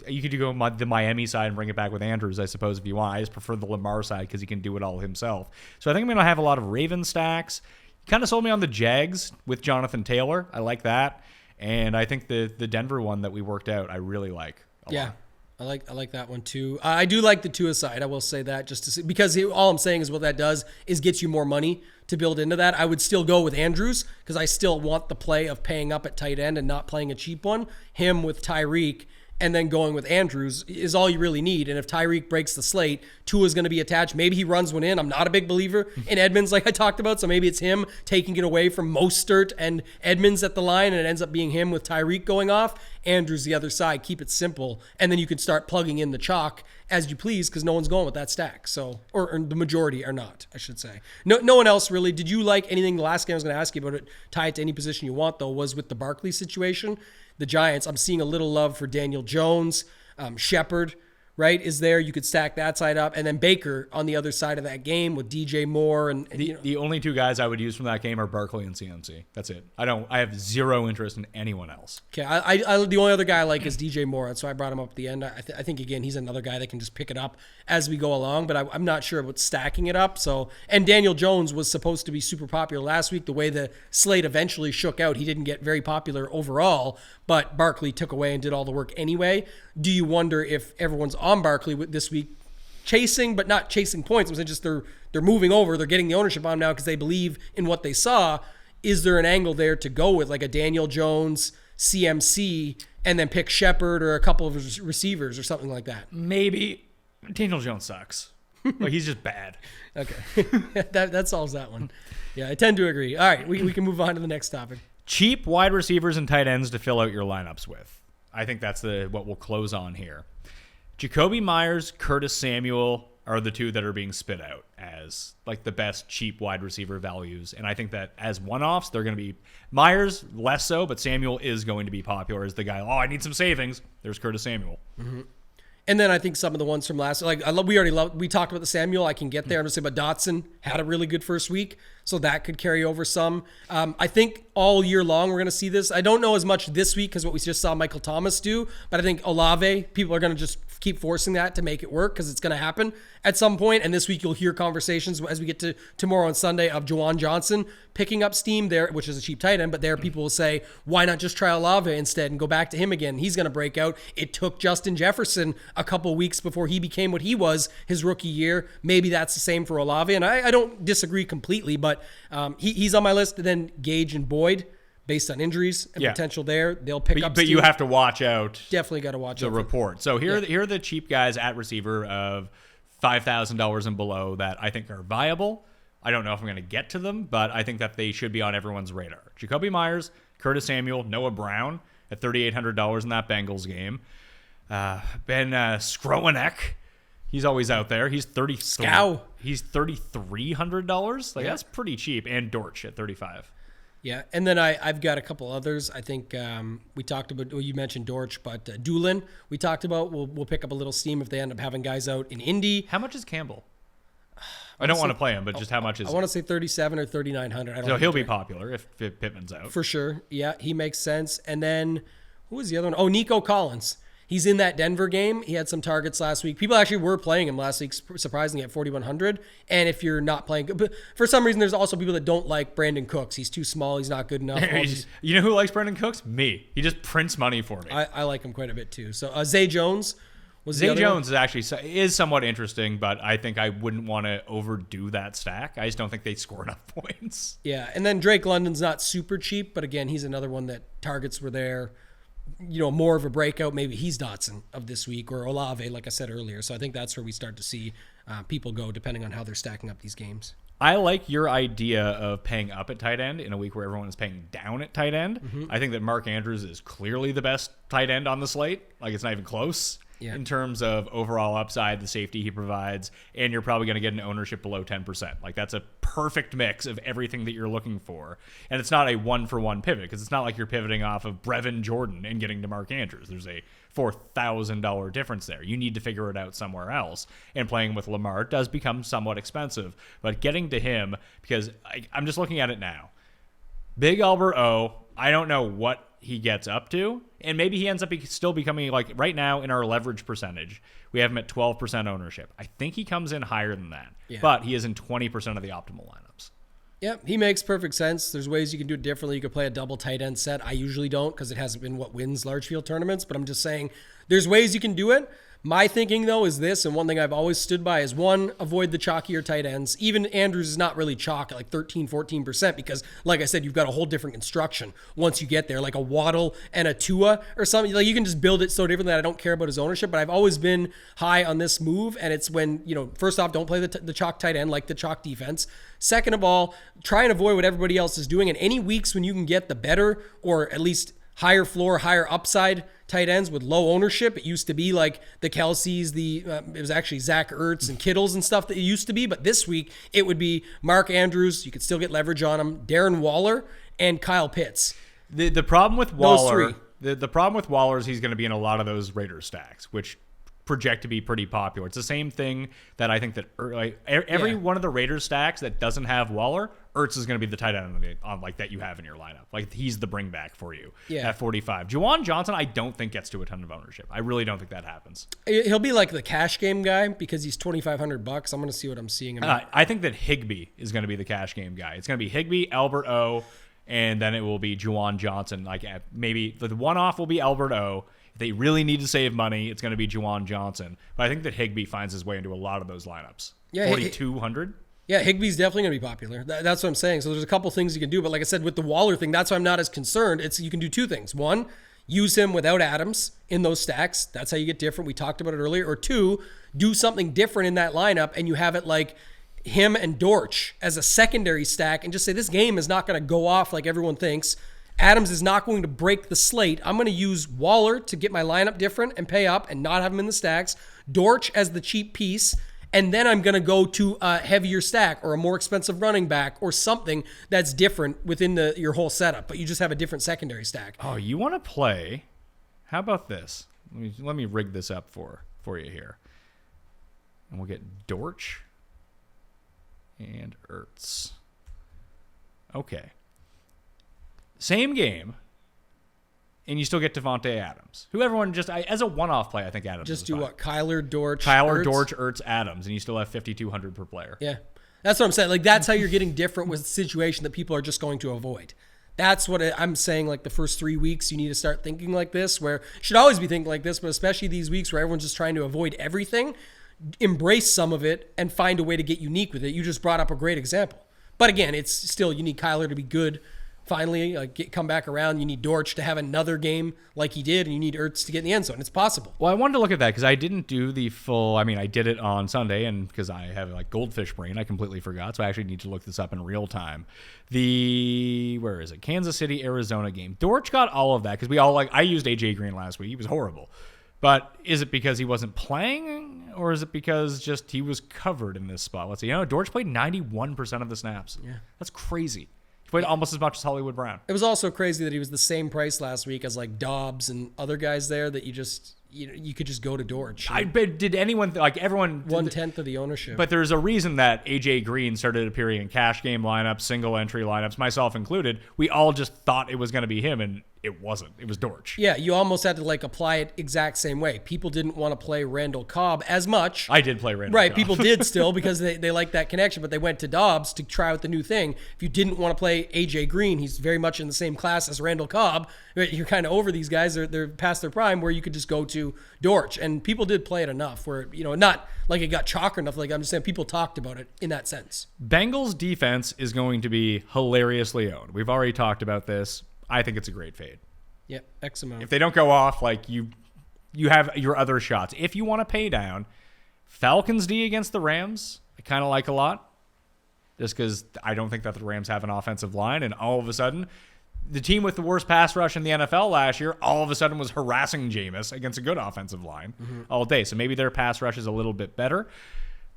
Speaker 3: You could go the Miami side and bring it back with Andrews, I suppose, if you want. I just prefer the Lamar side because he can do it all himself. So I think I'm going to have a lot of Raven stacks. Kind of sold me on the Jags with Jonathan Taylor. I like that. And I think the Denver one that we worked out, I really like a lot.
Speaker 4: I like that one too. I do like the Tua side. I will say that just to see, because all I'm saying is what that does is gets you more money to build into that. I would still go with Andrews because I still want the play of paying up at tight end and not playing a cheap one. Him with Tyreek and then going with Andrews is all you really need. And if Tyreek breaks the slate, Tua's going to be attached. Maybe he runs one in. I'm not a big believer in Edmonds like I talked about, so maybe it's him taking it away from Mostert and Edmonds at the line, and it ends up being him with Tyreek going off. Andrews the other side. Keep it simple, and then you can start plugging in the chalk as you please because no one's going with that stack. So, or the majority are not, I should say. No one else really. Did you like anything? The last game I was going to ask you about it, tie it to any position you want though, was with the Barkley situation. The Giants, I'm seeing a little love for Daniel Jones. Shepard, right, is there. You could stack that side up. And then Baker on the other side of that game with DJ Moore. And
Speaker 3: the only two guys I would use from that game are Barkley and CMC. That's it. I have zero interest in anyone else.
Speaker 4: Okay, the only other guy I like is DJ Moore. That's why I brought him up at the end. I think, again, he's another guy that can just pick it up as we go along. But I'm not sure about stacking it up. So, and Daniel Jones was supposed to be super popular last week. The way the slate eventually shook out, he didn't get very popular overall. But Barkley took away and did all the work anyway. Do you wonder if everyone's on Barkley this week, chasing, but not chasing points? I'm saying just they're moving over. They're getting the ownership on him now because they believe in what they saw. Is there an angle there to go with like a Daniel Jones, CMC, and then pick Shepard or a couple of receivers or something like that?
Speaker 3: Maybe. Daniel Jones sucks. Like he's just bad.
Speaker 4: Okay. that solves that one. Yeah, I tend to agree. All right, we can move on to the next topic.
Speaker 3: Cheap wide receivers and tight ends to fill out your lineups with. I think that's what we'll close on here. Jacoby Myers, Curtis Samuel are the two that are being spit out as like the best cheap wide receiver values. And I think that as one-offs, they're going to be Myers less so, but Samuel is going to be popular as the guy. Oh, I need some savings. There's Curtis Samuel.
Speaker 4: Mm-hmm. And then I think some of the ones from last, we talked about the Samuel. I can get there. I'm just saying, but Dotson had a really good first week, so that could carry over some. I think all year long we're going to see this. I don't know as much this week because what we just saw Michael Thomas do, but I think Olave, people are going to just keep forcing that to make it work because it's going to happen at some point. And this week you'll hear conversations as we get to tomorrow on Sunday of Juwan Johnson picking up steam there, which is a cheap tight end, but there people will say, why not just try Olave instead and go back to him again? He's going to break out. It took Justin Jefferson a couple weeks before he became what he was his rookie year. Maybe that's the same for Olave, and I don't disagree completely, but he's on my list. And then Gage and Boyd, based on injuries and potential there, they'll pick up steam.
Speaker 3: But you have to watch out.
Speaker 4: Definitely got to watch
Speaker 3: the
Speaker 4: out.
Speaker 3: Report. So here are the cheap guys at receiver of $5,000 and below that I think are viable. I don't know if I'm going to get to them, but I think that they should be on everyone's radar. Jacoby Myers, Curtis Samuel, Noah Brown at $3,800 in that Bengals game. Ben Skroenek, he's always out there. He's He's $3,300. That's pretty cheap. And Dortch at $35.
Speaker 4: Yeah, and then I've got a couple others. I think we talked about, you mentioned Dortch, but Doolin we talked about. We'll pick up a little steam if they end up having guys out in Indy.
Speaker 3: How much is Campbell? I don't want to play him, but just how much is
Speaker 4: I want to say 3,700 or 3,900.
Speaker 3: So he'll be popular if Pittman's out.
Speaker 4: For sure. Yeah, he makes sense. And then, who was the other one? Oh, Nico Collins. He's in that Denver game. He had some targets last week. People actually were playing him last week, surprisingly, at 4,100. And if you're not playing, but for some reason, there's also people that don't like Brandon Cooks. He's too small. He's not good enough.
Speaker 3: You know who likes Brandon Cooks? Me. He just prints money for me.
Speaker 4: I like him quite a bit too. So Zay Jones.
Speaker 3: Zay Jones is somewhat interesting, but I think I wouldn't want to overdo that stack. I just don't think they score enough points.
Speaker 4: Yeah, and then Drake London's not super cheap, but again, he's another one that targets were there. more of a breakout, maybe he's Dotson of this week, or Olave, like I said earlier. So I think that's where we start to see people go, depending on how they're stacking up these games.
Speaker 3: I like your idea of paying up at tight end in a week where everyone is paying down at tight end.
Speaker 4: Mm-hmm.
Speaker 3: I think that Mark Andrews is clearly the best tight end on the slate. Like, it's not even close in terms of overall upside, the safety he provides, and you're probably going to get an ownership below 10%. Like, that's a perfect mix of everything that you're looking for. And it's not a one-for-one pivot, because it's not like you're pivoting off of Brevin Jordan and getting to Mark Andrews. There's a $4,000 difference there. You need to figure it out somewhere else. And playing with Lamar does become somewhat expensive. But getting to him, because I'm just looking at it now. Big Albert O, I don't know what he gets up to. And maybe he ends up still becoming, like, right now in our leverage percentage, we have him at 12% ownership. I think he comes in higher than that. Yeah. But he is in 20% of the optimal lineups.
Speaker 4: Yep, he makes perfect sense. There's ways you can do it differently. You could play a double tight end set. I usually don't, because it hasn't been what wins large field tournaments. But I'm just saying there's ways you can do it. My thinking, though, is this, and one thing I've always stood by is, one, avoid the chalkier tight ends. Even Andrews is not really chalk at like 13, 14%, because, like I said, you've got a whole different construction once you get there, like a Waddle and a Tua or something. Like, you can just build it so different that I don't care about his ownership, but I've always been high on this move, and it's when, first off, don't play the chalk tight end like the chalk defense. Second of all, try and avoid what everybody else is doing, and any weeks when you can get the better, or at least higher floor, higher upside tight ends with low ownership. It used to be like the Kelce's, it was actually Zach Ertz and Kittles and stuff that it used to be. But this week it would be Mark Andrews. You could still get leverage on him. Darren Waller and Kyle Pitts.
Speaker 3: The problem with Waller, the problem with Waller is he's going to be in a lot of those Raiders stacks, which project to be pretty popular. It's the same thing that I think that every one of the Raiders stacks that doesn't have Waller, Ertz is going to be the tight end on like that you have in your lineup. Like, he's the bring back for you at 45. Juwan Johnson, I don't think gets to a ton of ownership. I really don't think that happens.
Speaker 4: He'll be like the cash game guy because he's $2,500. I'm going to see what I'm seeing.
Speaker 3: I think that Higbee is going to be the cash game guy. It's going to be Higbee, Albert O, and then it will be Juwan Johnson. Like, maybe the one-off will be Albert O. If they really need to save money, it's going to be Juwan Johnson. But I think that Higbee finds his way into a lot of those lineups. Yeah, 4,200.
Speaker 4: Yeah, Higbee's definitely going to be popular. That's what I'm saying. So there's a couple things you can do. But like I said, with the Waller thing, that's why I'm not as concerned. You can do two things. One, use him without Adams in those stacks. That's how you get different. We talked about it earlier. Or two, do something different in that lineup, and you have it like him and Dortch as a secondary stack, and just say this game is not going to go off like everyone thinks. Adams is not going to break the slate. I'm going to use Waller to get my lineup different and pay up and not have him in the stacks. Dortch as the cheap piece. And then I'm going to go to a heavier stack or a more expensive running back or something that's different within your whole setup. But you just have a different secondary stack.
Speaker 3: Oh, you want to play? How about this? Let me rig this up for you here. And we'll get Dortch and Ertz. Okay. Same game, and you still get Devontae Adams, who everyone just as a one-off play. I think Adams
Speaker 4: just
Speaker 3: is
Speaker 4: do
Speaker 3: fine.
Speaker 4: What? Kyler, Dortch,
Speaker 3: Ertz, Adams, and you still have 5,200 per player.
Speaker 4: Yeah, that's what I'm saying. Like, that's how you're getting different with the situation that people are just going to avoid. That's what I'm saying. Like, the first 3 weeks, you need to start thinking like this. Where you should always be thinking like this, but especially these weeks where everyone's just trying to avoid everything. Embrace some of it and find a way to get unique with it. You just brought up a great example, but again, it's still you need Kyler to be good. Finally, come back around. You need Dortch to have another game like he did, and you need Ertz to get in the end zone. It's possible.
Speaker 3: Well, I wanted to look at that because I didn't do the full. I mean, I did it on Sunday, and because I have like goldfish brain, I completely forgot. So I actually need to look this up in real time. Where is it? Kansas City, Arizona game. Dortch got all of that because we all I used AJ Green last week. He was horrible. But is it because he wasn't playing, or is it because just he was covered in this spot? Let's see. Dortch played 91% of the snaps. Yeah, that's crazy. He played almost as much as Hollywood Brown.
Speaker 4: It was also crazy that he was the same price last week as like Dobbs and other guys there that you could just go to Dortch.
Speaker 3: Did anyone everyone
Speaker 4: 1/10 of the ownership?
Speaker 3: But there's a reason that AJ Green started appearing in cash game lineups, single entry lineups, myself included. We all just thought it was going to be him, and it wasn't. It was Dortch.
Speaker 4: Yeah, you almost had to apply it exact same way. People didn't want to play Randall Cobb as much.
Speaker 3: I did play Randall
Speaker 4: Cobb.
Speaker 3: Right,
Speaker 4: people did still because they liked that connection, but they went to Dobbs to try out the new thing. If you didn't want to play AJ Green, he's very much in the same class as Randall Cobb. You're kind of over these guys. They're past their prime where you could just go to Dortch. And people did play it enough where, not like it got chalk enough. Like I'm just saying people talked about it in that sense.
Speaker 3: Bengals defense is going to be hilariously owned. We've already talked about this. I think it's a great fade.
Speaker 4: Yeah, X amount.
Speaker 3: If they don't go off, like you have your other shots. If you want to pay down, Falcons D against the Rams, I kind of like a lot. Just because I don't think that the Rams have an offensive line, and all of a sudden, the team with the worst pass rush in the NFL last year all of a sudden was harassing Jameis against a good offensive line all day. So maybe their pass rush is a little bit better.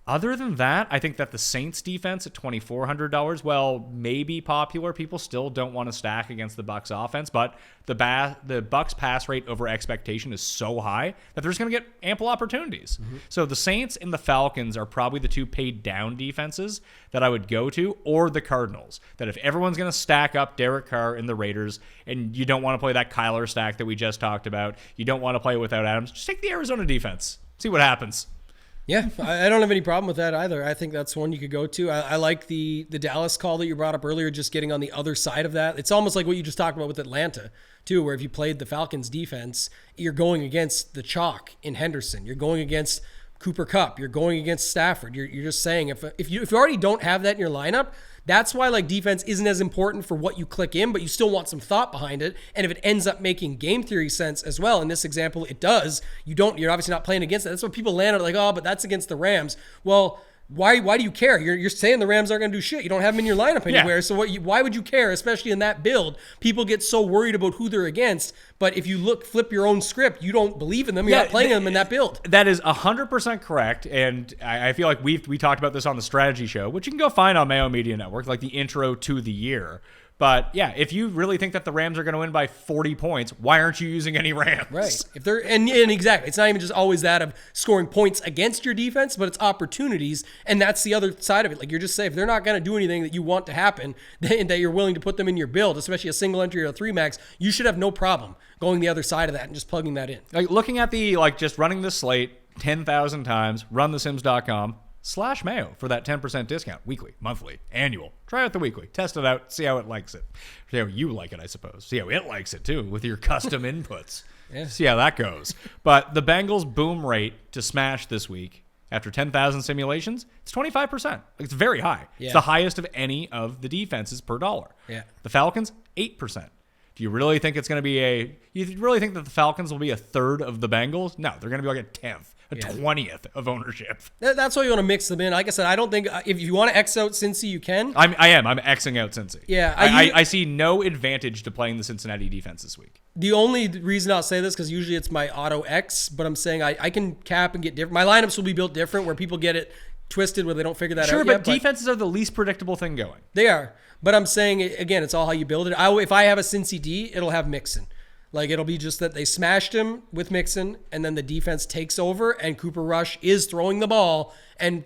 Speaker 3: Other than that, I think that the Saints defense at $2,400, well, maybe popular. People still don't want to stack against the Bucs offense, but the Bucs pass rate over expectation is so high that they're just going to get ample opportunities. So the Saints and the Falcons are probably the two paid down defenses that I would go to, or the Cardinals. That if everyone's going to stack up Derek Carr and the Raiders, and you don't want to play that Kyler stack that we just talked about, you don't want to play without Adams, just take the Arizona defense. See what happens.
Speaker 4: Yeah, I don't have any problem with that either. I think that's one you could go to. I like the Dallas call that you brought up earlier, just getting on the other side of that. It's almost like what you just talked about with Atlanta, too, where if you played the Falcons defense, you're going against the chalk in Henderson. You're going against Cooper Kupp. You're going against Stafford. You're just saying if you already don't have that in your lineup, that's why like defense isn't as important for what you click in, but you still want some thought behind it. And if it ends up making game theory sense as well, in this example, it does. You're obviously not playing against that. That's what people land on, like, oh, but that's against the Rams. Well, why do you care? You're saying the Rams aren't going to do shit. You don't have them in your lineup anywhere. Yeah. So why would you care, especially in that build? People get so worried about who they're against, but if you flip your own script, you don't believe in them. You're not playing them in that build.
Speaker 3: That is 100% correct, and I feel like we talked about this on the strategy show, which you can go find on Mayo Media Network, like the intro to the year. But yeah, if you really think that the Rams are going to win by 40 points, why aren't you using any Rams?
Speaker 4: Right. If they're and exactly, it's not even just always that of scoring points against your defense, but it's opportunities, and that's the other side of it. Like you're just saying, if they're not going to do anything that you want to happen, that you're willing to put them in your build, especially a single entry or a 3 max, you should have no problem going the other side of that and just plugging that in.
Speaker 3: Like looking at just running the slate 10,000 times, runthesims.com/Mayo for that 10% discount, weekly, monthly, annual. Try out the weekly, test it out, see how it likes it. See how you like it, I suppose. See how it likes it too with your custom inputs. Yeah. See how that goes. But the Bengals boom rate to smash this week after 10,000 simulations, it's 25%. It's very high. Yeah. It's the highest of any of the defenses per dollar.
Speaker 4: Yeah.
Speaker 3: The Falcons, 8%. Do you really think it's going to be you really think that the Falcons will be a third of the Bengals? No, they're going to be like a 10th. 20th of ownership.
Speaker 4: That's why you want to mix them in. Like I said, I don't think if you want to X out Cincy, you can.
Speaker 3: I'm Xing out Cincy.
Speaker 4: Yeah,
Speaker 3: I see no advantage to playing the Cincinnati defense this week.
Speaker 4: The only reason I'll say this, because usually it's my auto X, but I'm saying I can cap and get different. My lineups will be built different where people get it twisted where they don't figure that out.
Speaker 3: Sure, but defenses are the least predictable thing going.
Speaker 4: They are. But I'm saying, again, it's all how you build it. If I have a Cincy D, it'll have Mixon. Like, it'll be just that they smashed him with Mixon, and then the defense takes over, and Cooper Rush is throwing the ball and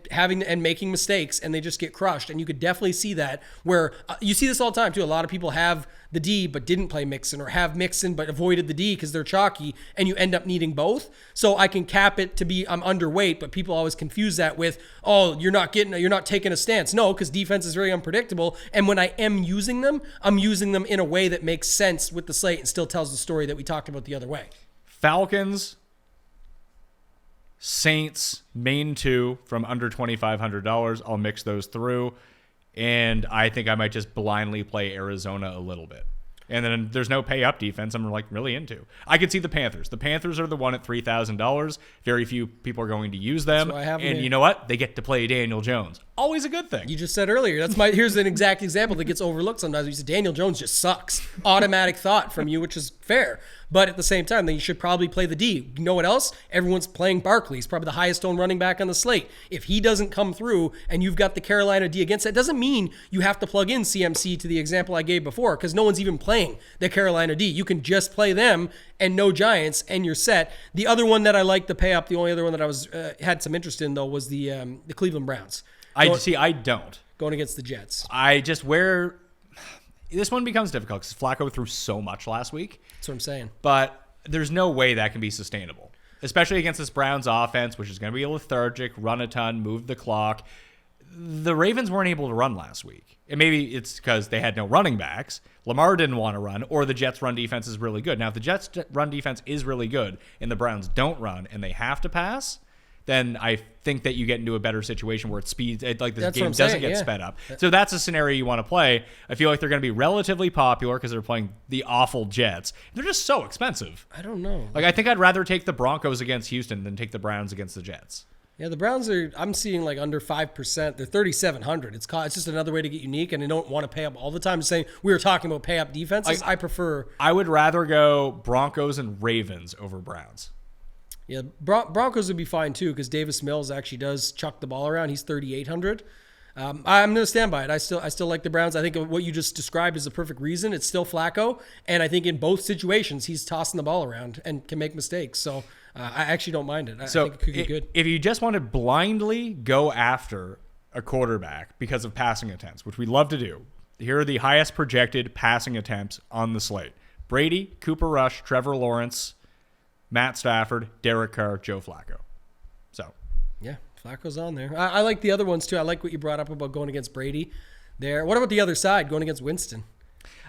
Speaker 4: making mistakes, and they just get crushed. And you could definitely see that where you see this all the time, too. A lot of people have the D but didn't play Mixon, or have Mixon but avoided the D because they're chalky, and you end up needing both. So I can cap it to be I'm underweight, but people always confuse that with, oh, you're not taking a stance. No, because defense is very unpredictable, and when I am using them, I'm using them in a way that makes sense with the slate and still tells the story that we talked about the other way.
Speaker 3: Falcons, Saints, main 2 from under $2,500. I'll mix those through. And I think I might just blindly play Arizona a little bit. And then there's no pay up defense I'm like really into. I could see the Panthers. The Panthers are the one at $3,000. Very few people are going to use them. And you know what? They get to play Daniel Jones. Always a good thing.
Speaker 4: You just said earlier. Here's an exact example that gets overlooked sometimes. You said Daniel Jones just sucks. Automatic thought from you, which is fair. But at the same time, then you should probably play the D. You know what else? Everyone's playing Barkley. He's probably the highest owned running back on the slate. If he doesn't come through and you've got the Carolina D against that, doesn't mean you have to plug in CMC to the example I gave before, because no one's even playing the Carolina D. You can just play them and no Giants, and you're set. The other one that I like to pay up, the only other one that I was had some interest in, though, was the Cleveland Browns.
Speaker 3: I don't.
Speaker 4: Going against the Jets.
Speaker 3: This one becomes difficult because Flacco threw so much last week.
Speaker 4: That's what I'm saying.
Speaker 3: But there's no way that can be sustainable, especially against this Browns offense, which is going to be lethargic, run a ton, move the clock. The Ravens weren't able to run last week. And maybe it's because they had no running backs. Lamar didn't want to run, or the Jets' run defense is really good. Now, if the Jets' run defense is really good and the Browns don't run and they have to pass, then I think that you get into a better situation where the game
Speaker 4: That's what I'm
Speaker 3: doesn't
Speaker 4: saying,
Speaker 3: get
Speaker 4: yeah.
Speaker 3: sped up. So that's a scenario you want to play. I feel like they're going to be relatively popular because they're playing the awful Jets. They're just so expensive.
Speaker 4: I don't know.
Speaker 3: Like, I think I'd rather take the Broncos against Houston than take the Browns against the Jets.
Speaker 4: Yeah, the Browns I'm seeing like under 5%. They're 3,700. It's just another way to get unique, and I don't want to pay up all the time. Just saying, we were talking about pay up defenses.
Speaker 3: I would rather go Broncos and Ravens over Browns.
Speaker 4: Yeah, Broncos would be fine too because Davis Mills actually does chuck the ball around. He's 3,800. I'm going to stand by it. I still like the Browns. I think what you just described is the perfect reason. It's still Flacco, and I think in both situations he's tossing the ball around and can make mistakes. So I actually don't mind it. I think it could be good.
Speaker 3: If you just want to blindly go after a quarterback because of passing attempts, which we love to do, here are the highest projected passing attempts on the slate: Brady, Cooper Rush, Trevor Lawrence, Matt Stafford, Derek Carr, Joe Flacco. So,
Speaker 4: yeah, Flacco's on there. I like the other ones too. I like what you brought up about going against Brady there. What about the other side, going against Winston?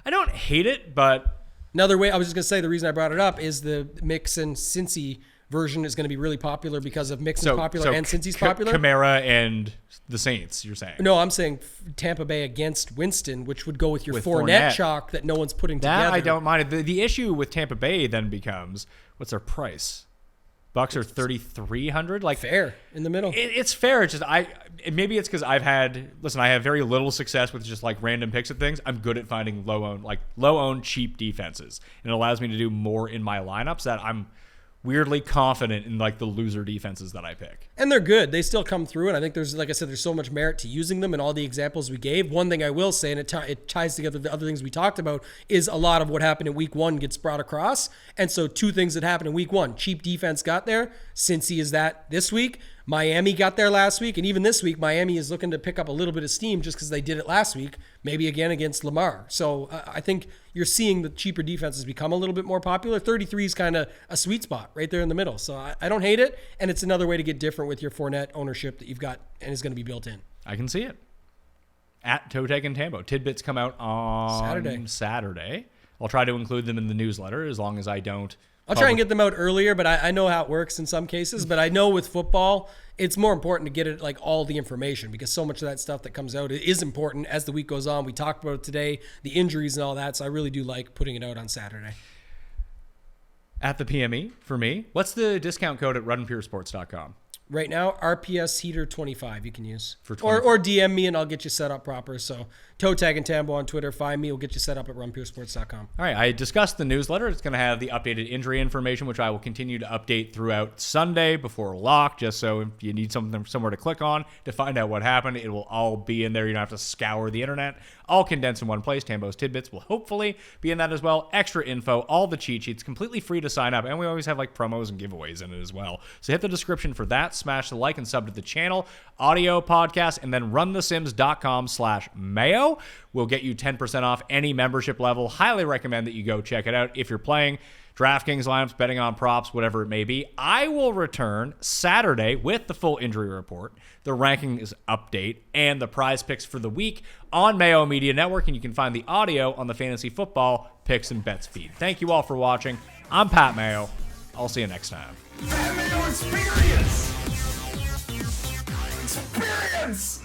Speaker 3: I don't hate it, but
Speaker 4: another way, I was just going to say, the reason I brought it up is the Mixon Cincy version is going to be really popular because of Mixon's popular and Cincy's popular.
Speaker 3: Kamara and the Saints, you're saying?
Speaker 4: No, I'm saying Tampa Bay against Winston, which would go with your Fournette chalk that no one's putting together.
Speaker 3: I don't mind it. The issue with Tampa Bay then becomes, what's their price? Bucks are 3,300. Like,
Speaker 4: fair in the middle.
Speaker 3: It's fair. It's just maybe it's because I have very little success with just like random picks of things. I'm good at finding low owned cheap defenses, and it allows me to do more in my lineups that I'm weirdly confident in, like the loser defenses that I pick.
Speaker 4: And they're good. They still come through. And I think like I said, there's so much merit to using them and all the examples we gave. One thing I will say, and it ties together the other things we talked about, is a lot of what happened in week one gets brought across. And so two things that happened in week one: cheap defense got there. Cincy is that this week. Miami got there last week. And even this week, Miami is looking to pick up a little bit of steam just because they did it last week, maybe again against Lamar. So I think you're seeing the cheaper defenses become a little bit more popular. 33 is kind of a sweet spot right there in the middle. So I don't hate it. And it's another way to get different with your Fournette ownership that you've got and is going to be built in.
Speaker 3: I can see it. At Toteg and Tambo. Tidbits come out on Saturday. I'll try to include them in the newsletter as long as I don't.
Speaker 4: I'll try and get them out earlier, but I know how it works in some cases. But I know with football, it's more important to get it like all the information because so much of that stuff that comes out is important as the week goes on. We talked about it today, the injuries and all that. So I really do like putting it out on Saturday.
Speaker 3: At the PME, for me, what's the discount code at runpuresports.com?
Speaker 4: Right now, RPS Heater 25 you can use.
Speaker 3: For
Speaker 4: or DM me and I'll get you set up proper. So Toe Tag and Tambo on Twitter. Find me. We'll get you set up at runpuresports.com.
Speaker 3: All right. I discussed the newsletter. It's going to have the updated injury information, which I will continue to update throughout Sunday before lock, just so if you need somewhere to click on to find out what happened, it will all be in there. You don't have to scour the internet. All condensed in one place. Tambo's Tidbits will hopefully be in that as well. Extra info, all the cheat sheets, completely free to sign up. And we always have like promos and giveaways in it as well. So hit the description for that. Smash the like and sub to the channel, audio podcast, and then runthesims.com/mayo will get you 10% off any membership level. Highly recommend that you go check it out if you're playing DraftKings lineups, betting on props, whatever it may be. I will return Saturday with the full injury report, the rankings update, and the prize picks for the week on Mayo Media Network, and you can find the audio on the Fantasy Football Picks and Bets feed. Thank you all for watching. I'm Pat Mayo. I'll see you next time.
Speaker 2: Mayo experience! Experience!